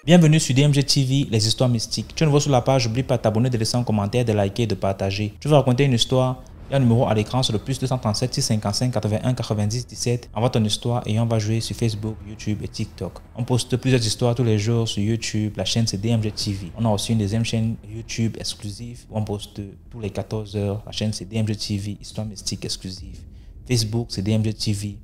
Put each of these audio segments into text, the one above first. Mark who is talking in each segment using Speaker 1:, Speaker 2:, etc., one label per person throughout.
Speaker 1: Bienvenue sur DMG TV, les histoires mystiques. Tu es nouveau sur la page, n'oublie pas de t'abonner, de laisser un commentaire, de liker et de partager. Tu veux raconter une histoire? Il y a un numéro à l'écran sur le plus 237 655 81 90 17. Envoie ton histoire et on va jouer sur Facebook, YouTube et TikTok. On poste plusieurs histoires tous les jours sur YouTube. La chaîne c'est DMG TV. On a aussi une deuxième chaîne YouTube exclusive où on poste tous les 14 heures. La chaîne c'est DMG TV, histoire mystique exclusive. Facebook c'est DMG TV.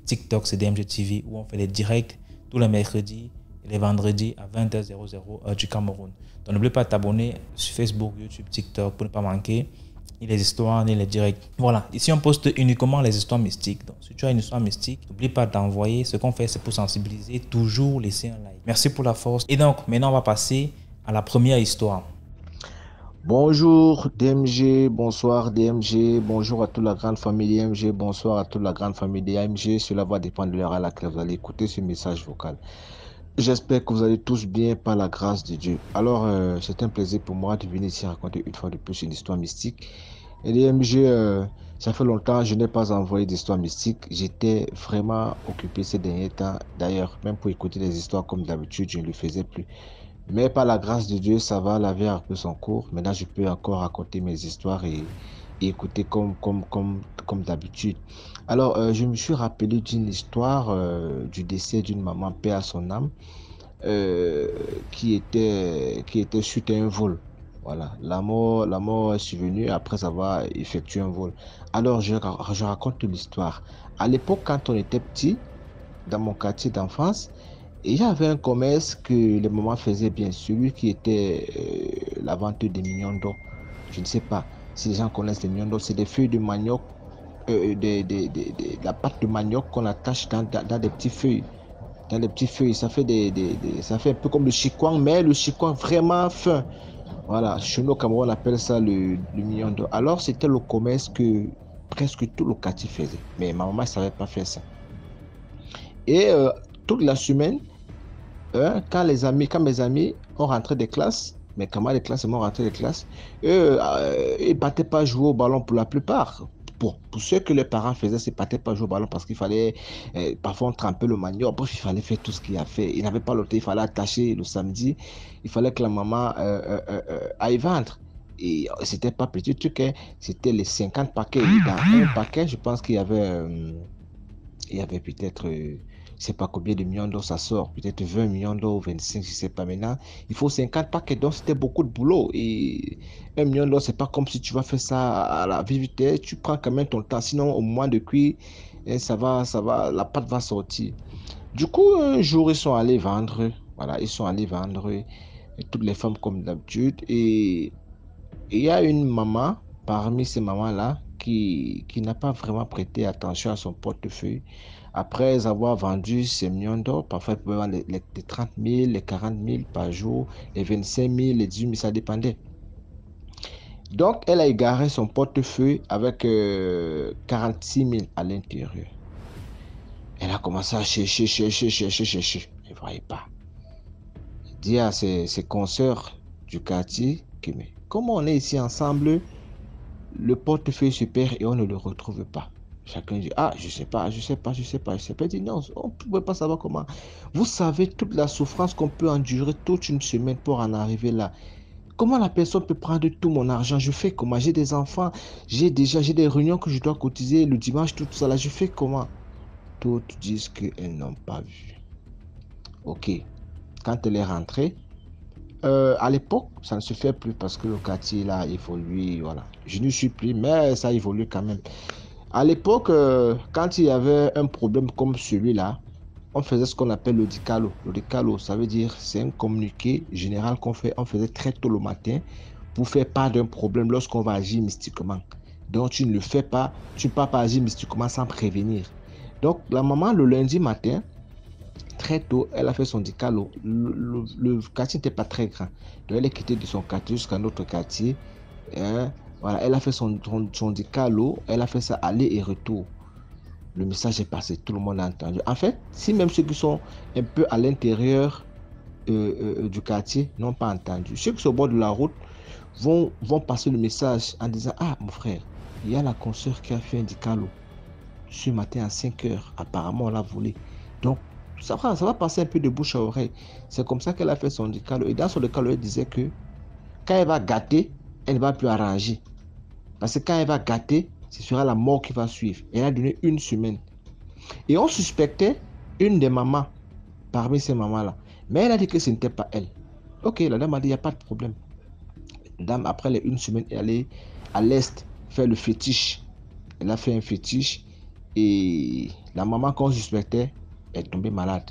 Speaker 1: TikTok c'est DMG TV où on fait les directs tous les mercredis et les vendredis à 20h00 heure du Cameroun. Donc n'oublie pas de t'abonner sur Facebook, YouTube, TikTok pour ne pas manquer ni les histoires ni les directs. Voilà, ici on poste uniquement les histoires mystiques. Donc si tu as une histoire mystique, n'oublie pas d'envoyer. Ce qu'on fait c'est pour sensibiliser, toujours laisser un like. Merci pour la force. Et donc maintenant on va passer à la première histoire.
Speaker 2: Bonjour DMG, bonsoir DMG, bonjour à toute la grande famille DMG, bonsoir à toute la grande famille DMG. Cela va dépendre de l'heure à laquelle vous allez écouter ce message vocal. J'espère que vous allez tous bien par la grâce de Dieu. Alors, c'est un plaisir pour moi de venir ici raconter une fois de plus une histoire mystique. Et DMG, ça fait longtemps que je n'ai pas envoyé d'histoire mystique. J'étais vraiment occupé ces derniers temps. D'ailleurs, même pour écouter des histoires comme d'habitude, je ne le faisais plus. Mais par la grâce de Dieu, ça va, la vie a repris son cours. Maintenant, je peux encore raconter mes histoires et écouter comme d'habitude. Alors, je me suis rappelé d'une histoire du décès d'une maman, paix à son âme, euh, qui était suite à un vol. Voilà, la mort est survenue après avoir effectué un vol. Alors, je raconte l'histoire. À l'époque, quand on était petit, dans mon quartier d'enfance, il y avait un commerce que les mamans faisaient bien, celui qui était la vente des mignons d'or. Je ne sais pas si les gens connaissent les mignons d'or, c'est des feuilles de manioc, la pâte de manioc qu'on attache dans des petites feuilles. Dans des petites feuilles, ça fait un peu comme le chikwang, mais le chikwang vraiment fin. Voilà, chez nous au Cameroun, on appelle ça le mignon d'or. Alors, c'était le commerce que presque tout le quartier faisait. Mais ma maman ne savait pas faire ça. Et toute la semaine, quand mes amis ont rentré des classes, mes camarades de classe m'ont rentré des classes, ils ne partaient pas jouer au ballon pour la plupart. Pour ceux que les parents faisaient, c'est ne partaient pas jouer au ballon parce qu'il fallait parfois tremper le manioc. Bref, il fallait faire tout ce qu'il y a fait. Ils n'avaient pas le temps, il fallait attacher le samedi. Il fallait que la maman aille vendre. Et c'était pas petit truc, hein. C'était les 50 paquets. Dans un paquet, je pense qu'il y avait peut-être, je ne sais pas combien de millions d'or ça sort, peut-être 20 millions d'or ou 25, je ne sais pas maintenant. Il faut 50 paquets, donc c'était beaucoup de boulot. Et 1 million d'or, c'est pas comme si tu vas faire ça à la vitesse, tu prends quand même ton temps, sinon au moins de cuire, la pâte va sortir. Du coup, un jour, ils sont allés vendre, voilà, ils sont allés vendre toutes les femmes comme d'habitude. Et il y a une maman, parmi ces mamans-là, qui n'a pas vraiment prêté attention à son portefeuille. Après avoir vendu ses millions d'or, parfois elle pouvait vendre les 30 000, les 40 000 par jour, les 25 000, les 18 000, ça dépendait. Donc, elle a égaré son portefeuille avec 46 000 à l'intérieur. Elle a commencé à chercher. Elle ne voyait pas. Elle dit à ses consoeurs du quartier que, mais comment on est ici ensemble, le portefeuille se perd et on ne le retrouve pas. Chacun dit, ah, je sais pas. Elle dit, non, on ne pouvait pas savoir comment. Vous savez toute la souffrance qu'on peut endurer toute une semaine pour en arriver là. Comment la personne peut prendre tout mon argent? Je fais comment? J'ai des enfants, j'ai des réunions que je dois cotiser le dimanche, tout ça là. Je fais comment? Toutes disent qu'elles n'ont pas vu. Ok. Quand elle est rentrée, à l'époque, ça ne se fait plus parce que le quartier là a évolué, voilà. Je ne suis plus, mais ça évolue quand même. À l'époque, quand il y avait un problème comme celui-là, on faisait ce qu'on appelle le dicalo. Le dicalo, ça veut dire c'est un communiqué général on faisait très tôt le matin pour faire part d'un problème lorsqu'on va agir mystiquement. Donc tu ne le fais pas, tu ne peux pas agir mystiquement sans prévenir. Donc la maman, le lundi matin, très tôt, elle a fait son dicalo. Le quartier n'était pas très grand. Donc elle est quittée de son quartier jusqu'à notre quartier. Hein, voilà, elle a fait son dicalo, elle a fait ça aller et retour. Le message est passé, tout le monde a entendu. En fait, si même ceux qui sont un peu à l'intérieur du quartier n'ont pas entendu, ceux qui sont au bord de la route vont passer le message en disant, ah mon frère, il y a la consoeur qui a fait un dicalo ce matin à 5 heures. Apparemment, on l'a volé. Donc, ça va passer un peu de bouche à oreille. C'est comme ça qu'elle a fait son décalo. Et dans son décalo, elle disait que quand elle va gâter, elle ne va plus arranger. Parce que quand elle va gâter, ce sera la mort qui va suivre. Elle a donné 1 semaine. Et on suspectait une des mamans parmi ces mamans-là. Mais elle a dit que ce n'était pas elle. Ok, la dame a dit, il n'y a pas de problème. La dame, après les 1 semaine, elle est allée à l'Est faire le fétiche. Elle a fait un fétiche et la maman qu'on suspectait est tombée malade.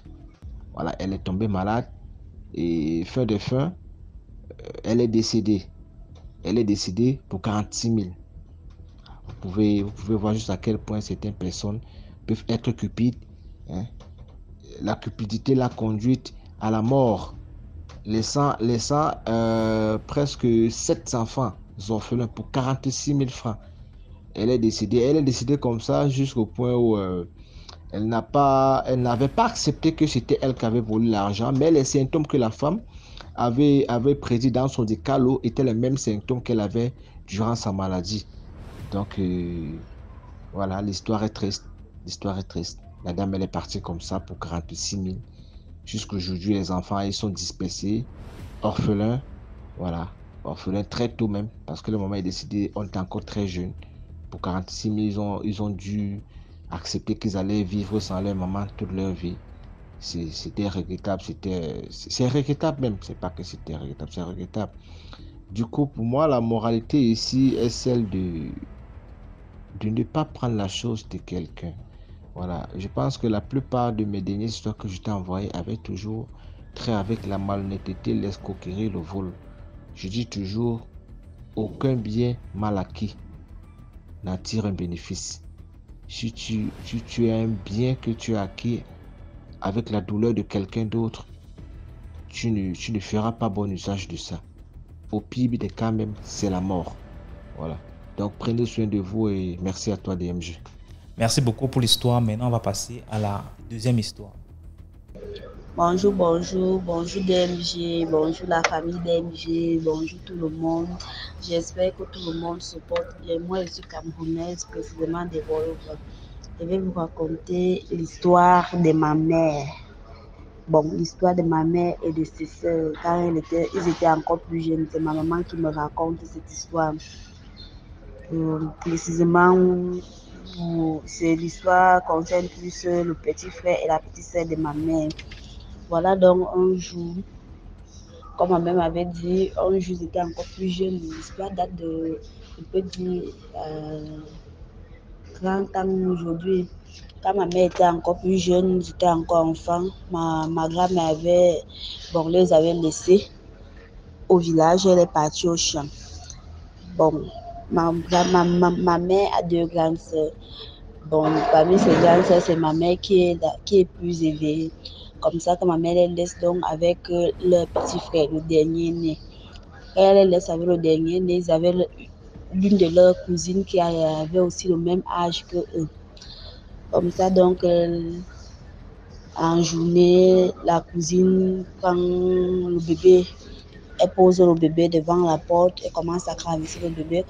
Speaker 2: Voilà, elle est tombée malade et fin de fin, elle est décédée. Elle est décédée pour 46 000. Vous pouvez voir juste à quel point certaines personnes peuvent être cupides, hein. La cupidité l'a conduite à la mort, laissant presque 7 enfants orphelins pour 46 000 francs. Elle est décédée. Elle est décédée comme ça jusqu'au point où elle n'avait pas accepté que c'était elle qui avait volé l'argent, mais les symptômes que la femme avait prédit dans son décalo étaient les mêmes symptômes qu'elle avait durant sa maladie. Donc, voilà, l'histoire est triste. L'histoire est triste. La dame, elle est partie comme ça pour 46 000. Jusqu'aujourd'hui, les enfants, ils sont dispersés, orphelins. Voilà, orphelins très tôt même, parce que le moment est décidé, on était encore très jeunes. Pour 46 000, ils ont dû accepter qu'ils allaient vivre sans leur maman toute leur vie. C'était regrettable, c'est regrettable même, c'est pas que c'était regrettable, c'est regrettable. Du coup, pour moi, la moralité ici est celle de ne pas prendre la chose de quelqu'un. Voilà, je pense que la plupart de mes dernières histoires que je t'ai envoyées avaient toujours trait avec la malhonnêteté, l'escroquerie, le vol. Je dis toujours, aucun bien mal acquis n'attire un bénéfice. Si tu as un bien que tu as acquis avec la douleur de quelqu'un d'autre, tu ne feras pas bon usage de ça. Au pire des cas même, c'est la mort. Voilà. Donc prenez soin de vous et merci à toi DMG.
Speaker 1: Merci beaucoup pour l'histoire. Maintenant, on va passer à la deuxième histoire.
Speaker 3: Bonjour, bonjour, bonjour DMG, bonjour la famille DMG, bonjour tout le monde. J'espère que tout le monde se porte bien. Moi, je suis camerounaise, précisément de Wolof. Je vais vous raconter l'histoire de ma mère. Bon, l'histoire de ma mère et de ses soeurs, quand ils étaient encore plus jeunes. C'est ma maman qui me raconte cette histoire. Précisément, c'est l'histoire concerne plus le petit frère et la petite sœur de ma mère. Voilà donc un jour, comme ma mère m'avait dit, un jour j'étais encore plus jeune. L'histoire date de, je peux dire, 30 ans aujourd'hui. Quand ma mère était encore plus jeune, j'étais encore enfant. Ma grand-mère les avait laissés au village, elle est partie au champ. Bon, ma mère a 2 grandes sœurs. Bon, parmi ces grandes sœurs, c'est ma mère qui est plus éveillée. Comme ça que ma mère les laisse donc avec leur petit frère, le dernier né. Quand elle les laisse avec le dernier né, ils avaient l'une de leurs cousines qui avait aussi le même âge que eux. Comme ça donc, en journée, la cousine prend le bébé. Elle pose le bébé devant la porte et commence à caresser le bébé,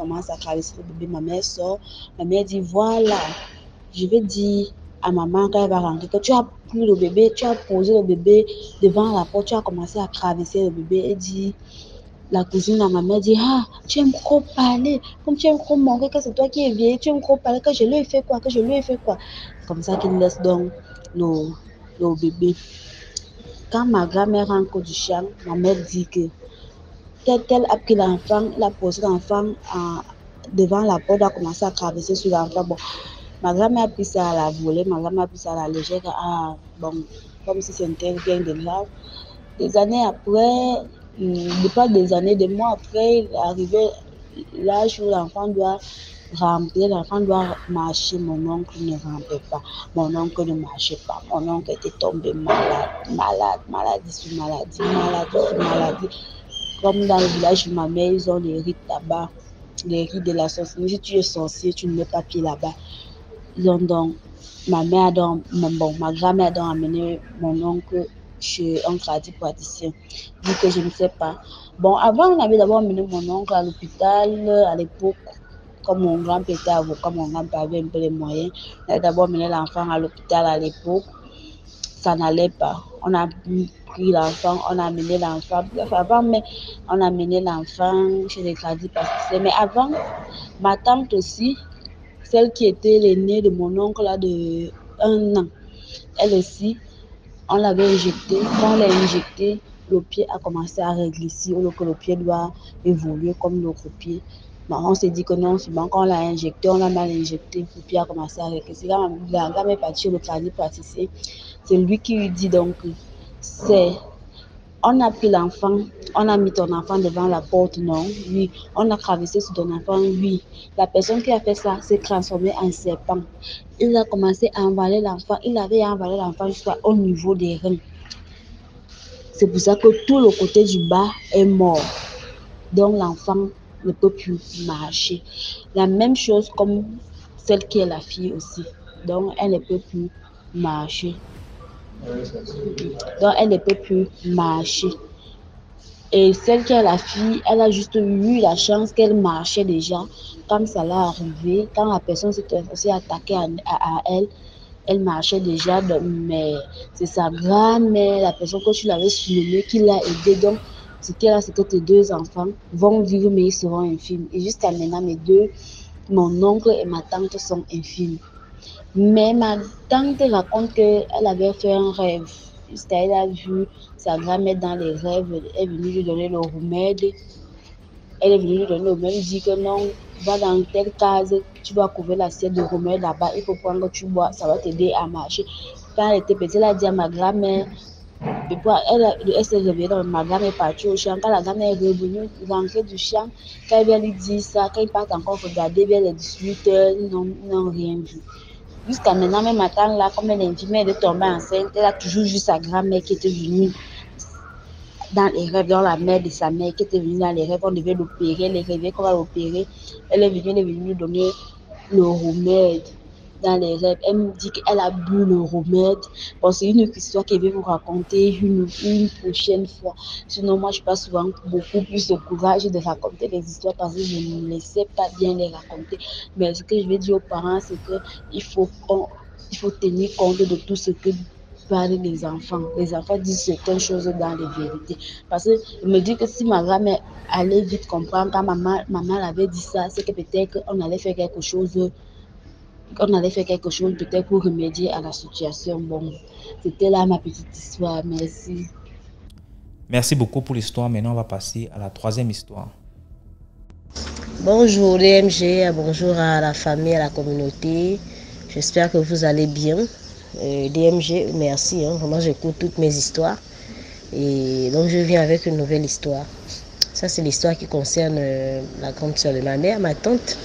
Speaker 3: Ma mère sort. Ma mère dit, voilà, je vais dire à maman quand elle va rentrer que tu as pris le bébé, tu as posé le bébé devant la porte, tu as commencé à caresser le bébé. Elle dit, la cousine à ma mère dit, ah, tu aimes trop parler, comme tu aimes trop montrer que c'est toi qui es vieille, tu aimes trop parler, que je lui ai fait quoi, Comme ça qu'il laisse donc le bébé. Quand ma grand-mère rentre du champ, ma mère dit que tel a pris l'enfant, il a posé l'enfant devant la porte, a commencé à caresser sur l'enfant. Bon, ma grand-mère a pris ça à la volée, ma grand-mère a pris ça à la légère. Ah, bon, comme si c'était rien de grave. Des années après, des années, des mois après, il est arrivé l'âge où l'enfant doit rentrer, l'enfant doit marcher. Mon oncle ne rentrait pas. Mon oncle ne marchait pas. Mon oncle était tombé maladie sur maladie. Comme dans le village de ma mère, ils ont les rites là-bas, les rites de la sorcellerie. Si tu es sorcier, tu ne mets pas pied là-bas. Ils ont donc, ma grand-mère a donc amené mon oncle chez un tradipraticien. Dit que je ne sais pas. Bon, avant, on avait d'abord amené mon oncle à l'hôpital à l'époque. Comme mon grand-père était avocat, mon grand-père avait un peu les moyens. On avait d'abord amené l'enfant à l'hôpital à l'époque. ça n'allait pas. On a pris l'enfant, on a amené l'enfant. Bref, avant, mais on a amené l'enfant chez les tradis pasticiers. Mais avant, ma tante aussi, celle qui était l'aînée de mon oncle là de 1 an, elle aussi, on l'avait injecté. Quand on l'a injecté, le pied a commencé à régresser, ou que le pied doit évoluer comme l'autre pied. Bon, on s'est dit que non, souvent quand on l'a injecté, on l'a mal injecté, le pied a commencé à régresser. Quand la gamme est partie sur le tradit praticien, c'est lui qui lui dit donc, c'est on a pris l'enfant, on a mis ton enfant devant la porte, non? Oui. On a traversé sur ton enfant, oui. La personne qui a fait ça s'est transformée en serpent. Il a commencé à avaler l'enfant. Il avait avalé l'enfant jusqu'au niveau des reins. C'est pour ça que tout le côté du bas est mort. Donc l'enfant ne peut plus marcher. La même chose comme celle qui est la fille aussi. Donc elle ne peut plus marcher. Donc elle ne peut plus marcher. Et celle qui est la fille, elle a juste eu la chance qu'elle marchait déjà. Quand ça l'a arrivé, quand la personne s'est attaquée à elle, elle marchait déjà. Mais c'est sa grand-mère, la personne que tu l'avais surnommée, qui l'a aidée. Donc, ce qu'elle a, c'est que tes 2 enfants vont vivre, mais ils seront infimes. Et jusqu'à maintenant, mon oncle et ma tante sont infimes. Mais ma tante raconte qu'elle avait fait un rêve. Elle a vu sa grand-mère dans les rêves, elle est venue lui donner le remède. Elle est venue lui donner le remède, elle dit que non, va dans telle case, tu vas couvrir l'assiette de remède là-bas, il faut prendre que tu bois, ça va t'aider à marcher. Quand elle était petite, elle a dit à ma grand-mère, elle s'est réveillée, donc ma grand-mère est partie au champ. Quand la grand-mère est revenue, rentrée du champ, quand elle vient lui dire ça, quand ils partent encore regarder vers les 18h, ils n'ont rien vu. Jusqu'à maintenant, même ma tante là, comme elle est infirmière, elle est tombée enceinte, elle a toujours vu sa grand-mère qui était venue dans les rêves, dans la mère de sa mère qui était venue dans les rêves, on devait l'opérer, elle est rêvée qu'on va l'opérer, elle est venue lui donner le remède dans les rêves. Elle me dit qu'elle a bu le remède. Bon, c'est une histoire que je vais vous raconter une prochaine fois. Sinon, moi, je n'ai pas souvent beaucoup plus de courage de raconter les histoires parce que je ne sais pas bien les raconter. Mais ce que je vais dire aux parents, c'est qu'il faut tenir compte de tout ce que parlent les enfants. Les enfants disent certaines choses dans les vérités. Parce que je me dis que si ma grand-mère allait vite comprendre quand maman l'avait dit ça, c'est que peut-être qu'on allait faire quelque chose peut-être pour remédier à la situation. Bon, c'était là ma petite histoire. Merci.
Speaker 1: Merci beaucoup pour l'histoire. Maintenant, on va passer à la 3e histoire.
Speaker 4: Bonjour DMG, bonjour à la famille, à la communauté. J'espère que vous allez bien. DMG, merci. Vraiment, j'écoute toutes mes histoires. Et donc, je viens avec une nouvelle histoire. Ça, c'est l'histoire qui concerne la grande soeur de ma mère, ma tante.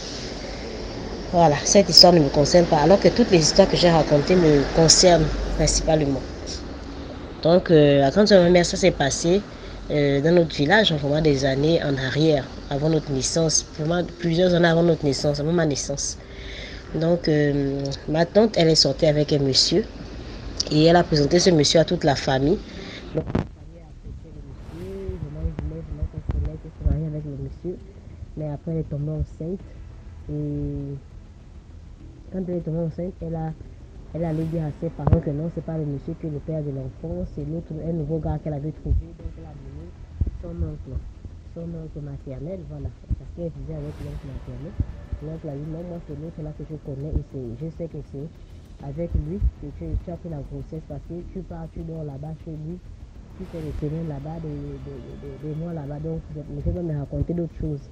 Speaker 4: Voilà, cette histoire ne me concerne pas, alors que toutes les histoires que j'ai racontées me concernent principalement. Donc, la grande soeur de ma mère, ça s'est passé dans notre village, vraiment des années en arrière, avant notre naissance, vraiment plusieurs années avant notre naissance, avant ma naissance. Donc, ma tante, elle est sortie avec un monsieur et elle a présenté ce monsieur à toute la famille. Donc, la famille a apprécié le monsieur, vraiment qu'elle se marie avec le monsieur, mais après elle est tombée enceinte et quand elle est tombée enceinte, elle allait dire à ses parents que non, c'est pas le monsieur qui est le père de l'enfant, c'est un nouveau gars qu'elle avait trouvé, donc elle a amené son oncle maternel, voilà, parce qu'elle vivait avec l'oncle maternel. L'oncle a dit non, moi c'est l'autre là que je connais et je sais que c'est avec lui que tu as fait la grossesse parce que tu pars, tu dors là-bas chez lui, tu fais les semaines là-bas, des mois là-bas, donc ne fais pas me raconter d'autres choses.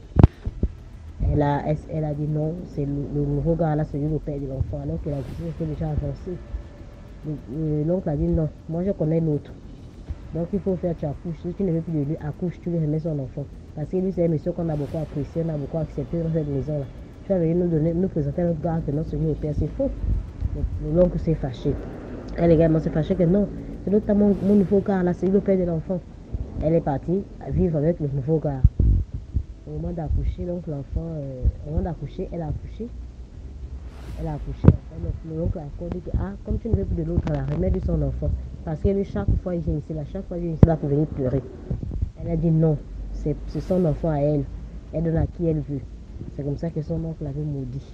Speaker 4: Elle a dit non, c'est le nouveau gars là, c'est lui le père de l'enfant, alors que la grossesse était déjà avancée. L'oncle a dit non, moi je connais l'autre. Donc il faut faire, tu accouches. Si tu ne veux plus de lui, accouche, tu lui remets son enfant. Parce que lui, c'est un monsieur qu'on a beaucoup apprécié, on a beaucoup accepté dans cette maison-là. Tu vas venir nous présenter notre gars que non, c'est lui le père, c'est faux. L'oncle s'est fâché. Elle également s'est fâchée que non, c'est l'autre mon nouveau gars là, c'est lui le père de l'enfant. Elle est partie vivre avec le nouveau gars. Au moment d'accoucher, donc l'enfant, au moment d'accoucher, elle a accouché. L'oncle a dit que comme tu ne veux plus de l'autre, remets-lui son enfant. Parce que lui, chaque fois, il vient ici, là, pour venir pleurer. Elle a dit non, c'est son enfant à elle. Elle donne à qui elle veut. C'est comme ça que son oncle avait maudit.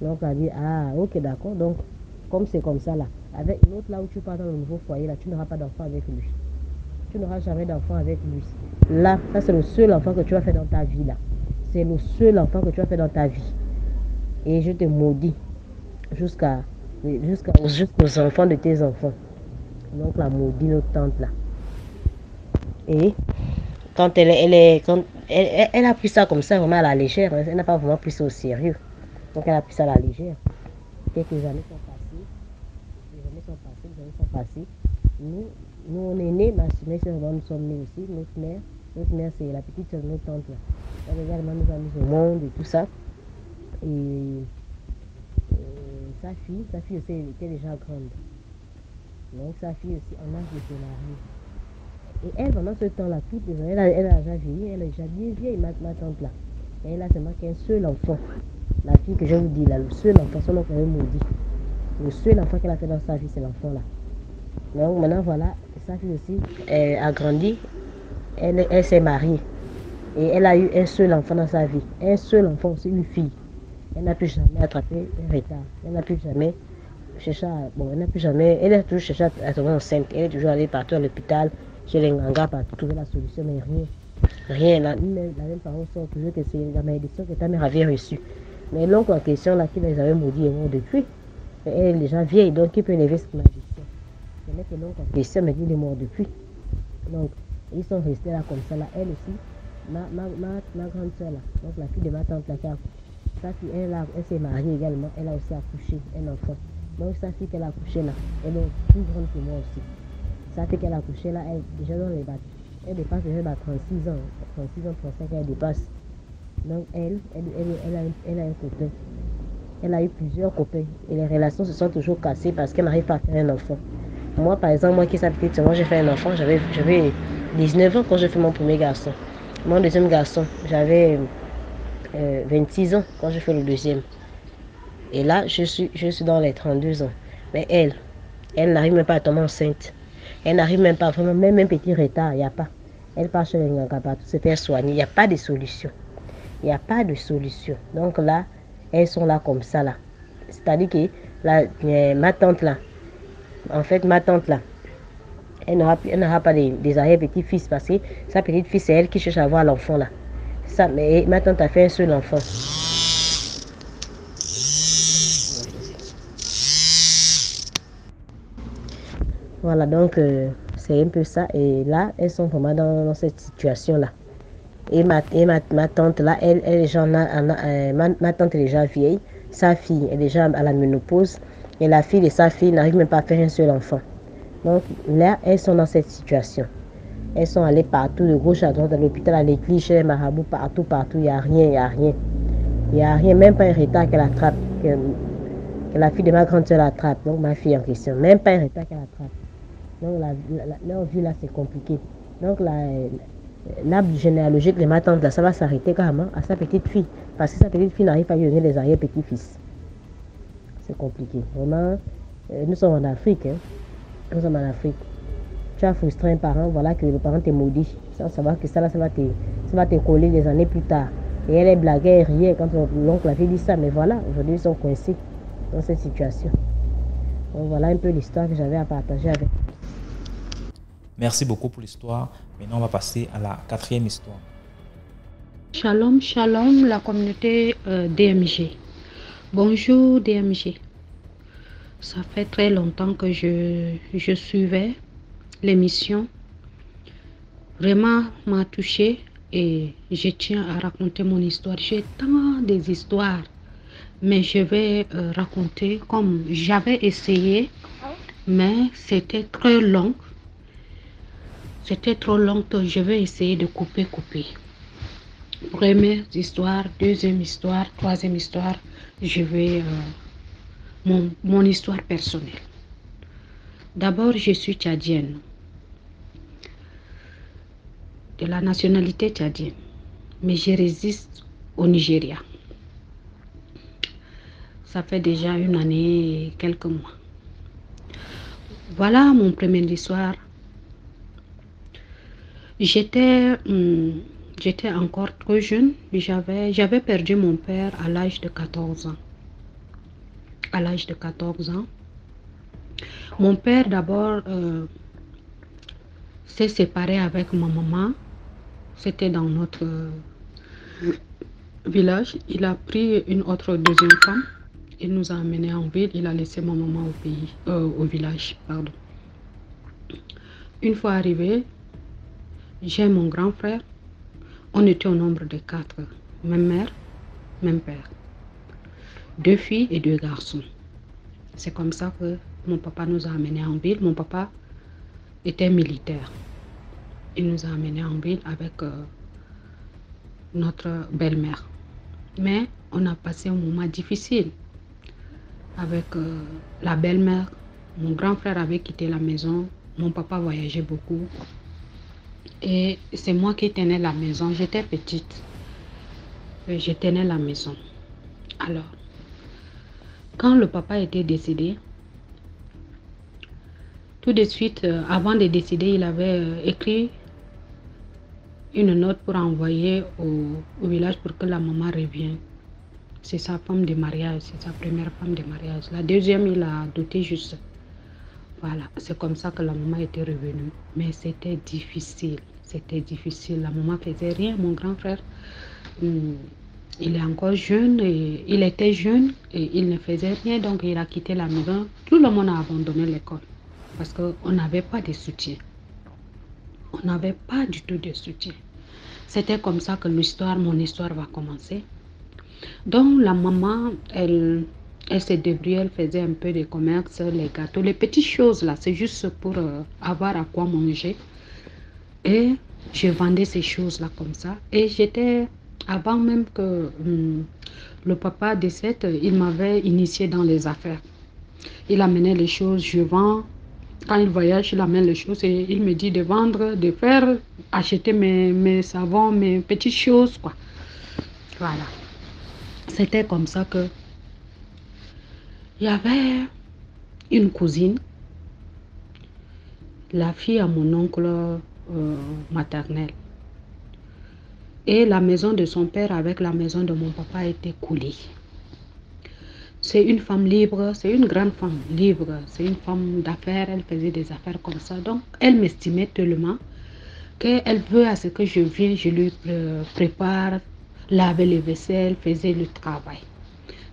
Speaker 4: L'oncle a dit ok, d'accord. Donc, comme c'est comme ça là, Avec l'autre, là où tu pars dans le nouveau foyer, là, tu n'auras pas d'enfant avec lui. Tu n'auras jamais d'enfant avec lui. Là, ça c'est le seul enfant que tu vas faire dans ta vie, là. C'est le seul enfant que tu vas faire dans ta vie. Et je te maudis jusqu'aux enfants de tes enfants. Donc la maudit notre tante là. Et quand elle a pris ça comme ça vraiment à la légère, elle n'a pas vraiment pris ça au sérieux. Donc elle a pris ça à la légère. Quelques années sont passées, les années sont passées. Nous on est nés, mes soeurs nous sommes nés aussi. Notre mère c'est la petite soeur de notre tante là. Elle également nous a mis au monde et tout ça. Et sa fille aussi elle était déjà grande. Donc sa fille aussi en âge de se marier. Et elle, pendant ce temps-là, elle a déjà vieilli, elle est déjà bien vieille, ma tante là. Et elle a seulement qu'un seul enfant. La fille que je vous dis là, le seul enfant, son nom est maudit. Le seul enfant qu'elle a fait dans sa vie, c'est l'enfant là. Donc maintenant voilà, sa fille aussi a grandi, elle s'est mariée. Et elle a eu un seul enfant dans sa vie. Un seul enfant aussi, une fille. Elle n'a plus jamais attrapé un retard. Elle n'a plus jamais cherché à... Bon, elle n'a plus jamais... Elle a toujours cherché à tomber enceinte. Elle est toujours allée partout à l'hôpital, chez les Nganga, pour trouver la solution, mais rien. Rien. La même parole sort toujours que c'est la malédiction que ta mère avait reçue. Mais l'oncle en question, là, qui les avait maudits et mort depuis, elle est déjà vieille, donc il peut élever cette malédiction. Ce n'est que l'oncle en question, mais il est mort depuis. Donc, ils sont restés là comme ça, là. Elle aussi, ma grande soeur, là, donc la fille de ma tante, là, sa fille, elle s'est mariée également, elle a aussi accouché un enfant. Donc sa fille qu'elle a accouché là, elle est plus grande que moi aussi. Sa fille qu'elle a accouché là, elle déjà dans les bacs. Elle dépasse déjà 36 ans, 35 elle dépasse. Donc elle a un copain. Elle a eu plusieurs copains. Et les relations se sont toujours cassées parce qu'elle n'arrive pas à faire un enfant. Moi par exemple, moi qui suis petite, moi j'ai fait un enfant, j'avais 19 ans quand j'ai fait mon premier garçon. Mon deuxième garçon, j'avais 26 ans quand je fais le deuxième. Et là, je suis dans les 32 ans. Mais elle n'arrive même pas à tomber enceinte. Elle n'arrive même pas, vraiment, même un petit retard, il n'y a pas. Elle part chez les Nganga partout se faire soigner. Il n'y a pas de solution. Il n'y a pas de solution. Donc là, elles sont là comme ça là. C'est-à-dire que ma tante là, en fait, ma tante là, elle n'aura pas des arrière-petits-fils parce que sa petite-fille, c'est elle qui cherche à avoir l'enfant là. Ça, mais ma tante a fait un seul enfant. Voilà, donc c'est un peu ça. Et là, elles sont vraiment dans cette situation-là. Et ma tante, là, ma tante est déjà vieille. Sa fille est déjà à la ménopause. Et la fille de sa fille n'arrive même pas à faire un seul enfant. Donc là, elles sont dans cette situation. Elles sont allées partout, de gauche à droite, à l'hôpital, à l'église, chez les marabouts, partout. Il n'y a rien, même pas un retard qu'elle attrape, que la fille de ma grande soeur attrape. Donc ma fille en question, même pas un retard qu'elle attrape. Donc leur vie là c'est compliqué. Donc l'arbre généalogique de ma tante là, ça va s'arrêter carrément à sa petite fille. Parce que sa petite fille n'arrive pas à lui donner les arrière-petits-fils. C'est compliqué. Vraiment, nous sommes en Afrique. Hein. Nous sommes en Afrique. Tu as frustré un parent, voilà que le parent t'est maudit. Sans savoir que ça va te coller des années plus tard. Et elle est blaguée, elle riait quand l'oncle avait dit ça. Mais voilà, aujourd'hui ils sont coincés dans cette situation. Donc voilà un peu l'histoire que j'avais à partager avec.
Speaker 1: Merci beaucoup pour l'histoire. Maintenant, on va passer à la 4e histoire.
Speaker 5: Shalom, shalom, la communauté DMG. Bonjour DMG. Ça fait très longtemps que je suivais l'émission. Vraiment m'a touchée et je tiens à raconter mon histoire. J'ai tant des histoires, mais je vais raconter comme j'avais essayé, mais c'était très long. C'était trop long que je vais essayer de couper. Première histoire, deuxième histoire, troisième histoire, je vais mon histoire personnelle. D'abord, je suis tchadienne, de la nationalité tchadienne, mais je réside au Nigeria. Ça fait déjà une année et quelques mois. Voilà mon premier histoire. J'étais encore trop jeune. J'avais perdu mon père à l'âge de 14 ans. À l'âge de 14 ans. Mon père, d'abord, s'est séparé avec ma maman. C'était dans notre village. Il a pris une autre deuxième femme. Il nous a amenés en ville. Il a laissé ma maman au pays, au village, pardon. Une fois arrivé, j'ai mon grand frère. On était au nombre de 4. Même mère, même père. 2 filles et 2 garçons. C'est comme ça que mon papa nous a amenés en ville. Mon papa était militaire. Il nous a amenés en ville avec notre belle-mère. Mais on a passé un moment difficile avec la belle-mère. Mon grand frère avait quitté la maison. Mon papa voyageait beaucoup. Et c'est moi qui tenais la maison. J'étais petite. Je tenais la maison. Alors, quand le papa était décédé, tout de suite, avant de décéder, il avait écrit une note pour envoyer au village pour que la maman revienne. C'est sa femme de mariage, c'est sa première femme de mariage. La deuxième, il a doté juste. Voilà, c'est comme ça que la maman était revenue. Mais c'était difficile, La maman faisait rien. Mon grand frère, il est encore jeune, et il était jeune et il ne faisait rien, donc il a quitté la maison. Tout le monde a abandonné l'école parce qu'on n'avait pas de soutien. On n'avait pas du tout de soutien. C'était comme ça que mon histoire va commencer. Donc la maman, elle se débrouillait, elle faisait un peu de commerce, les gâteaux, les petites choses là, c'est juste pour avoir à quoi manger. Et je vendais ces choses là comme ça. Et avant même que le papa décède, il m'avait initié dans les affaires. Il amenait les choses, je vends. Quand il voyage, il amène les choses et il me dit de vendre, de faire, acheter mes savons, mes petites choses, quoi. Voilà. C'était comme ça que il y avait une cousine, la fille à mon oncle maternel. Et la maison de son père avec la maison de mon papa était coulée. C'est une femme libre, c'est une grande femme libre, c'est une femme d'affaires, elle faisait des affaires comme ça. Donc, elle m'estimait tellement qu'elle veut à ce que je vienne, je lui prépare, laver les vaisselles, faisait le travail.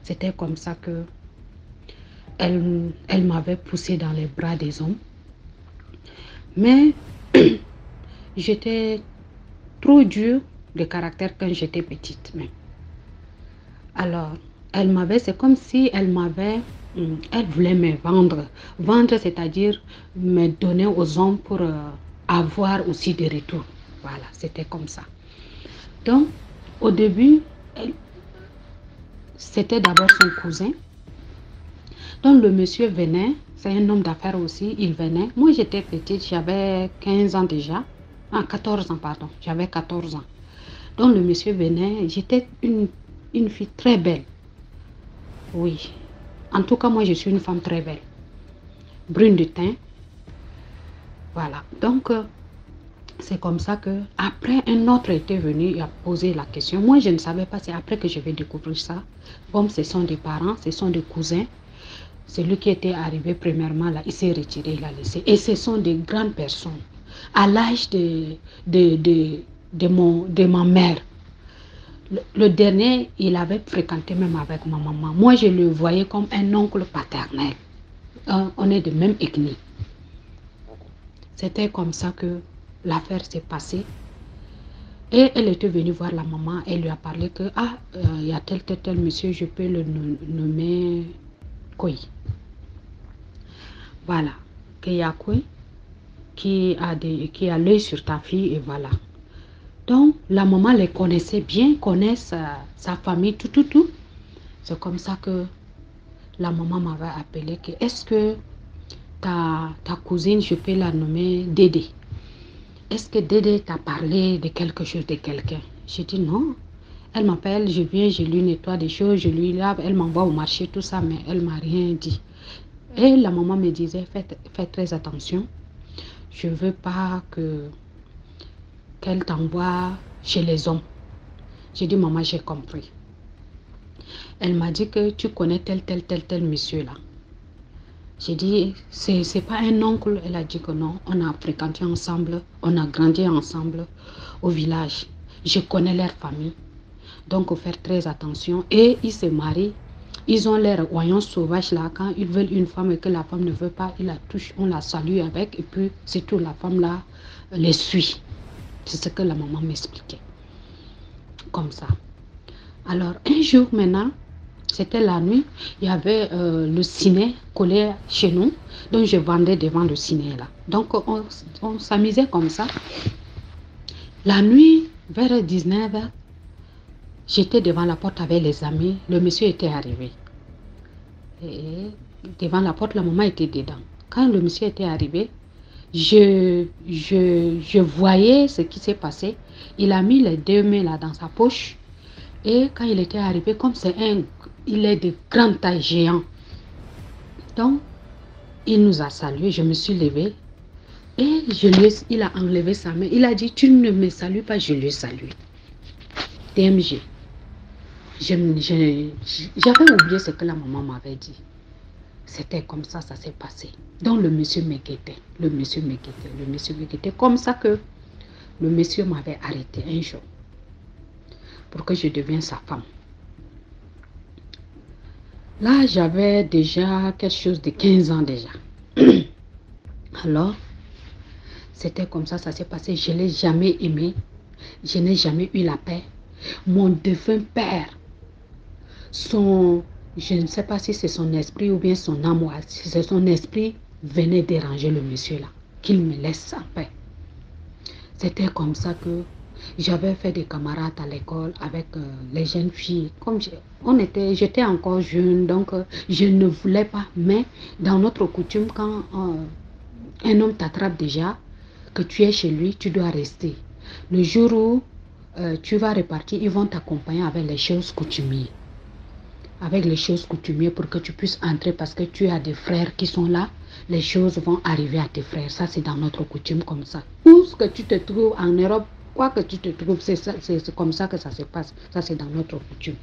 Speaker 5: C'était comme ça que elle m'avait poussée dans les bras des hommes. Mais j'étais trop dure de caractère quand j'étais petite même. Alors, c'est comme si elle voulait me vendre. Vendre, c'est-à-dire me donner aux hommes pour avoir aussi des retours. Voilà, c'était comme ça. Donc, au début, c'était d'abord son cousin. Donc, le monsieur venait, c'est un homme d'affaires aussi, il venait. Moi, j'étais petite, j'avais 15 ans déjà. 14 ans, pardon, j'avais 14 ans. Donc, le monsieur venait, j'étais une fille très belle. Oui, en tout cas, moi, je suis une femme très belle. Brune de teint. Voilà, donc, c'est comme ça que après un autre était venu et a posé la question. Moi, je ne savais pas, c'est après que je vais découvrir ça. Comme ce sont des parents, ce sont des cousins. Celui qui était arrivé premièrement, là, il s'est retiré, il a laissé. Et ce sont des grandes personnes. À l'âge de ma mère. Le dernier, il avait fréquenté même avec ma maman. Moi, je le voyais comme un oncle paternel. On est de même ethnie. C'était comme ça que l'affaire s'est passée. Et elle était venue voir la maman. Elle lui a parlé que, il y a tel monsieur, je peux le nommer Koi. Voilà. Qu'il y a Koi qui a l'œil sur ta fille et voilà. Donc, la maman les connaissait bien, connaît sa famille, tout. C'est comme ça que la maman m'avait appelé que est-ce que ta cousine, je peux la nommer Dédé? Est-ce que Dédé t'a parlé de quelque chose, de quelqu'un? J'ai dit non. Elle m'appelle, je viens, je lui nettoie des choses, je lui lave, elle m'envoie au marché, tout ça, mais elle ne m'a rien dit. Et la maman me disait, faites très attention. Je ne veux pas qu'elle t'envoie chez les hommes. J'ai dit, maman, j'ai compris. Elle m'a dit que tu connais tel monsieur là. J'ai dit, c'est pas un oncle. Elle a dit que non, on a fréquenté ensemble, on a grandi ensemble au village. Je connais leur famille. Donc, il faut faire très attention. Et ils se marient. Ils ont l'air voyants sauvages là. Quand ils veulent une femme et que la femme ne veut pas, ils la touchent, on la salue avec. Et puis, c'est tout, la femme là les suit. C'est ce que la maman m'expliquait. Comme ça. Alors, un jour maintenant, c'était la nuit, il y avait le ciné collé chez nous. Donc, je vendais devant le ciné là. Donc, on s'amusait comme ça. La nuit, vers 19h, j'étais devant la porte avec les amis. Le monsieur était arrivé. Et devant la porte, la maman était dedans. Quand le monsieur était arrivé, je voyais ce qui s'est passé. Il a mis les deux mains là dans sa poche. Et quand il était arrivé, comme il est de grande taille géant. Donc, il nous a salués. Je me suis levée. Et il a enlevé sa main. Il a dit, tu ne me salues pas, je le salue. DMG. J'avais oublié ce que la maman m'avait dit. C'était comme ça, ça s'est passé. Donc le monsieur me guettait. Le monsieur me guettait. Comme ça que le monsieur m'avait arrêté un jour. Pour que je devienne sa femme. Là, j'avais déjà quelque chose de 15 ans déjà. Alors, c'était comme ça, ça s'est passé. Je ne l'ai jamais aimé. Je n'ai jamais eu la paix. Mon défunt père, je ne sais pas si c'est son esprit ou bien son âme, si son esprit venait déranger le monsieur là, qu'il me laisse en paix. C'était comme ça que j'avais fait des camarades à l'école avec les jeunes filles. Comme j'étais encore jeune, donc je ne voulais pas. Mais dans notre coutume, quand un homme t'attrape déjà, que tu es chez lui, tu dois rester. Le jour où tu vas repartir, ils vont t'accompagner avec les choses coutumières. Avec les choses coutumières pour que tu puisses entrer parce que tu as des frères qui sont là. Les choses vont arriver à tes frères. Ça, c'est dans notre coutume comme ça. Où ce que tu te trouves en Europe, quoi que tu te trouves, c'est comme ça que ça se passe. Ça, c'est dans notre coutume.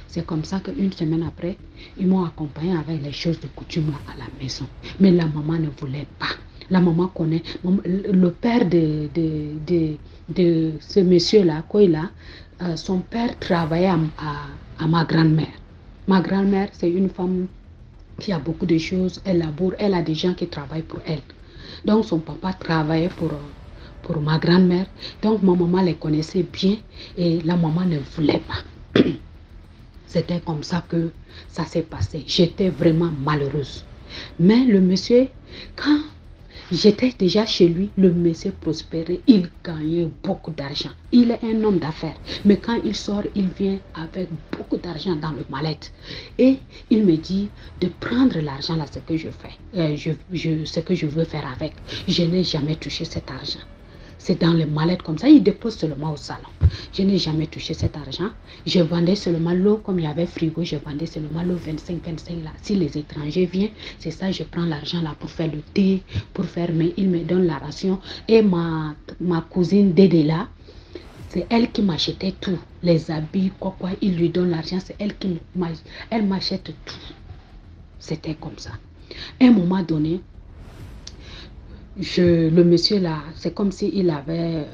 Speaker 5: C'est comme ça qu'une semaine après, ils m'ont accompagné avec les choses de coutume là, à la maison. Mais la maman ne voulait pas. La maman connaît. Le père de ce monsieur-là, Koïla, son père travaillait à ma grand-mère. Ma grand-mère, c'est une femme qui a beaucoup de choses. Elle laboure. Elle a des gens qui travaillent pour elle. Donc, son papa travaillait pour ma grand-mère. Donc, ma maman les connaissait bien et la maman ne voulait pas. C'était comme ça que ça s'est passé. J'étais vraiment malheureuse. Mais le monsieur, quand j'étais déjà chez lui, le monsieur prospérait, il gagnait beaucoup d'argent. Il est un homme d'affaires, mais quand il sort, il vient avec beaucoup d'argent dans le mallette. Et il me dit de prendre l'argent là, ce que je fais, ce que je veux faire avec. Je n'ai jamais touché cet argent. C'est dans les mallettes comme ça, il dépose seulement au salon. Je n'ai jamais touché cet argent. Je vendais seulement l'eau, comme il y avait frigo, je vendais seulement l'eau 25 là. Si les étrangers viennent, c'est ça, je prends l'argent là pour faire le thé, pour faire, mais il me donne la ration. Et ma cousine Dédé là, c'est elle qui m'achetait tout. Les habits, quoi, il lui donne l'argent, c'est elle qui m'achète tout. C'était comme ça. À un moment donné, le monsieur là, c'est comme s'il avait...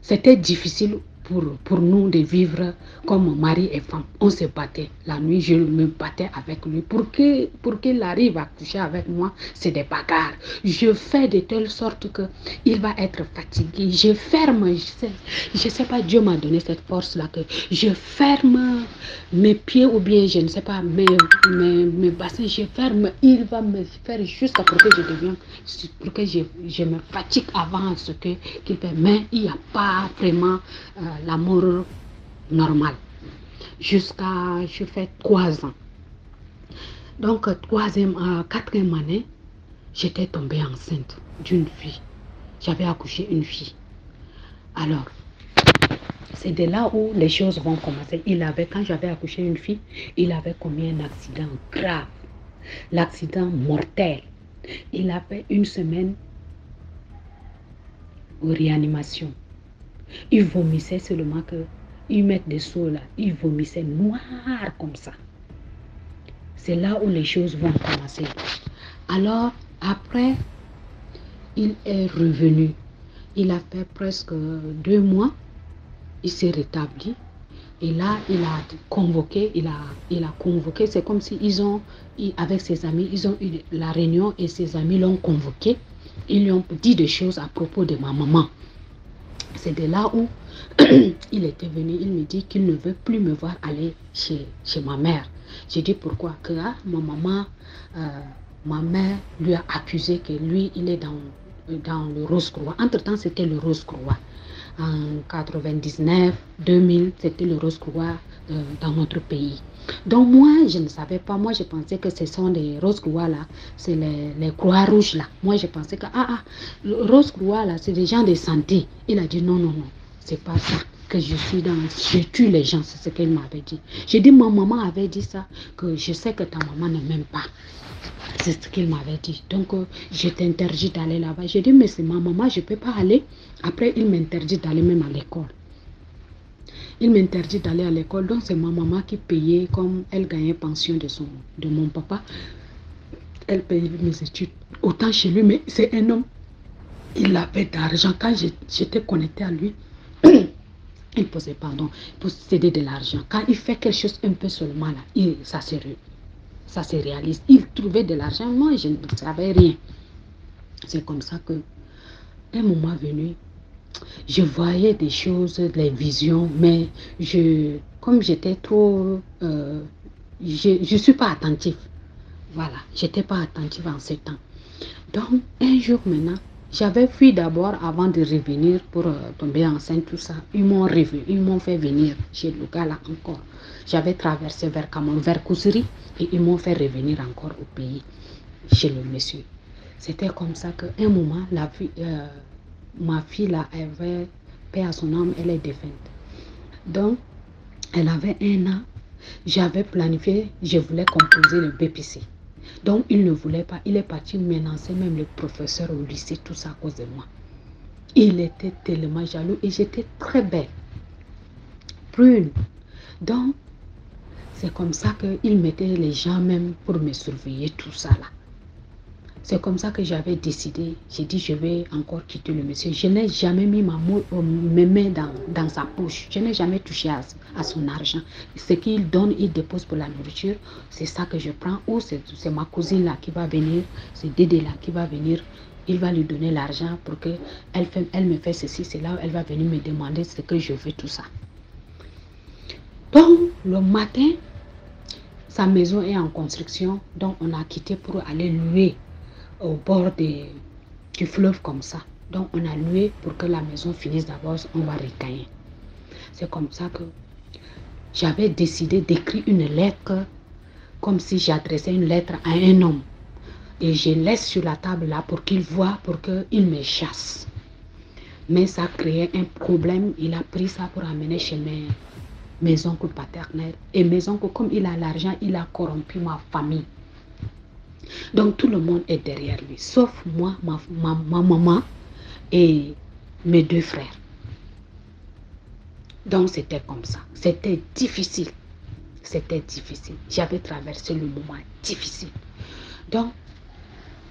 Speaker 5: c'était difficile pour nous de vivre comme mari et femme. On se battait. La nuit, je me battais avec lui. Pour qu'il arrive à coucher avec moi, c'est des bagarres. Je fais de telle sorte qu'il va être fatigué. Je ferme, je sais pas, Dieu m'a donné cette force-là, que je ferme mes pieds ou bien, je ne sais pas, mes bassins, je ferme. Il va me faire jusqu'à pour que je me fatigue avant ce qu'il fait. Mais il n'y a pas vraiment l'amour normal. Jusqu'à, je fais 3 ans. Donc, 4e année, j'étais tombée enceinte d'une fille. J'avais accouché une fille. Alors, c'est de là où les choses vont commencer. Quand j'avais accouché une fille, il avait commis un accident grave. L'accident mortel. Il avait 1 semaine aux réanimations. Il vomissait seulement que ils mettent des seaux là. Il vomissait noir comme ça. C'est là où les choses vont commencer. Alors, après, il est revenu. Il a fait presque 2 mois. Il s'est rétabli. Et là, il a convoqué, c'est comme si avec ses amis, ils ont eu la réunion et ses amis l'ont convoqué. Ils lui ont dit des choses à propos de ma maman. C'est de là où il était venu, il me dit qu'il ne veut plus me voir aller chez ma mère. J'ai dit pourquoi? Que ma maman, ma mère lui a accusé que lui, il est dans le Rose-Croix. Entre-temps, c'était le Rose-Croix. En 99, 2000, c'était le Rose-Croix dans notre pays. Donc moi, je ne savais pas. Moi, je pensais que ce sont des Rose-Croix là, c'est les croix rouges là. Moi, je pensais que le Rose-Croix là, c'est des gens de santé. Il a dit non, non, non, c'est pas ça que je suis dans. Je tue les gens, c'est ce qu'il m'avait dit. J'ai dit, ma maman avait dit ça, que je sais que ta maman ne m'aime pas. C'est ce qu'il m'avait dit. Donc, je t'interdis d'aller là-bas. J'ai dit, mais c'est ma maman, je ne peux pas aller. Après, il m'interdit d'aller même à l'école. Il m'interdit d'aller à l'école. Donc, c'est ma maman qui payait, comme elle gagnait pension de mon papa. Elle payait mes études. Autant chez lui, mais c'est un homme. Il avait d'argent. Quand j'étais connectée à lui, il posait, pardon, pour céder de l'argent. Quand il fait quelque chose un peu seulement, là, ça se réalise. Il trouvait de l'argent, moi je ne savais rien. C'est comme ça que, un moment venu, je voyais des choses, des visions, mais comme j'étais trop, je ne suis pas attentive. Voilà, je n'étais pas attentive en ce temps. Donc, un jour maintenant, j'avais fui d'abord avant de revenir pour tomber enceinte, tout ça. Ils m'ont fait venir chez le gars là encore. J'avais traversé vers Cameroun, vers Kousiri, et ils m'ont fait revenir encore au pays, chez le monsieur. C'était comme ça qu'à un moment, ma fille là, avait, paix à son âme, elle est défunte. Donc, elle avait 1 an. J'avais planifié, je voulais composer le BPC. Donc, il ne voulait pas. Il est parti menacer même le professeur au lycée, tout ça à cause de moi. Il était tellement jaloux et j'étais très belle. Brune. Donc, c'est comme ça qu'il mettait les gens même pour me surveiller, tout ça là. C'est comme ça que j'avais décidé. J'ai dit, je vais encore quitter le monsieur. Je n'ai jamais mis mes mains dans sa poche. Je n'ai jamais touché à son argent. Ce qu'il donne, il dépose pour la nourriture. C'est ça que je prends. Ou c'est ma cousine là qui va venir. C'est Dédé là qui va venir. Il va lui donner l'argent pour qu'elle me fait ceci. C'est là où elle va venir me demander ce que je veux, tout ça. Donc, le matin, sa maison est en construction. Donc, on a quitté pour aller louer au bord du fleuve comme ça. Donc, on a loué pour que la maison finisse d'abord, on va recailler. C'est comme ça que j'avais décidé d'écrire une lettre, comme si j'adressais une lettre à un homme. Et je laisse sur la table là pour qu'il voit, pour qu'il me chasse. Mais ça créait un problème. Il a pris ça pour amener chez mes oncles paternels. Et mes oncles, comme il a l'argent, il a corrompu ma famille. Donc tout le monde est derrière lui, sauf moi, ma maman et mes 2 frères. Donc c'était comme ça. C'était difficile. C'était difficile. J'avais traversé le moment difficile. Donc,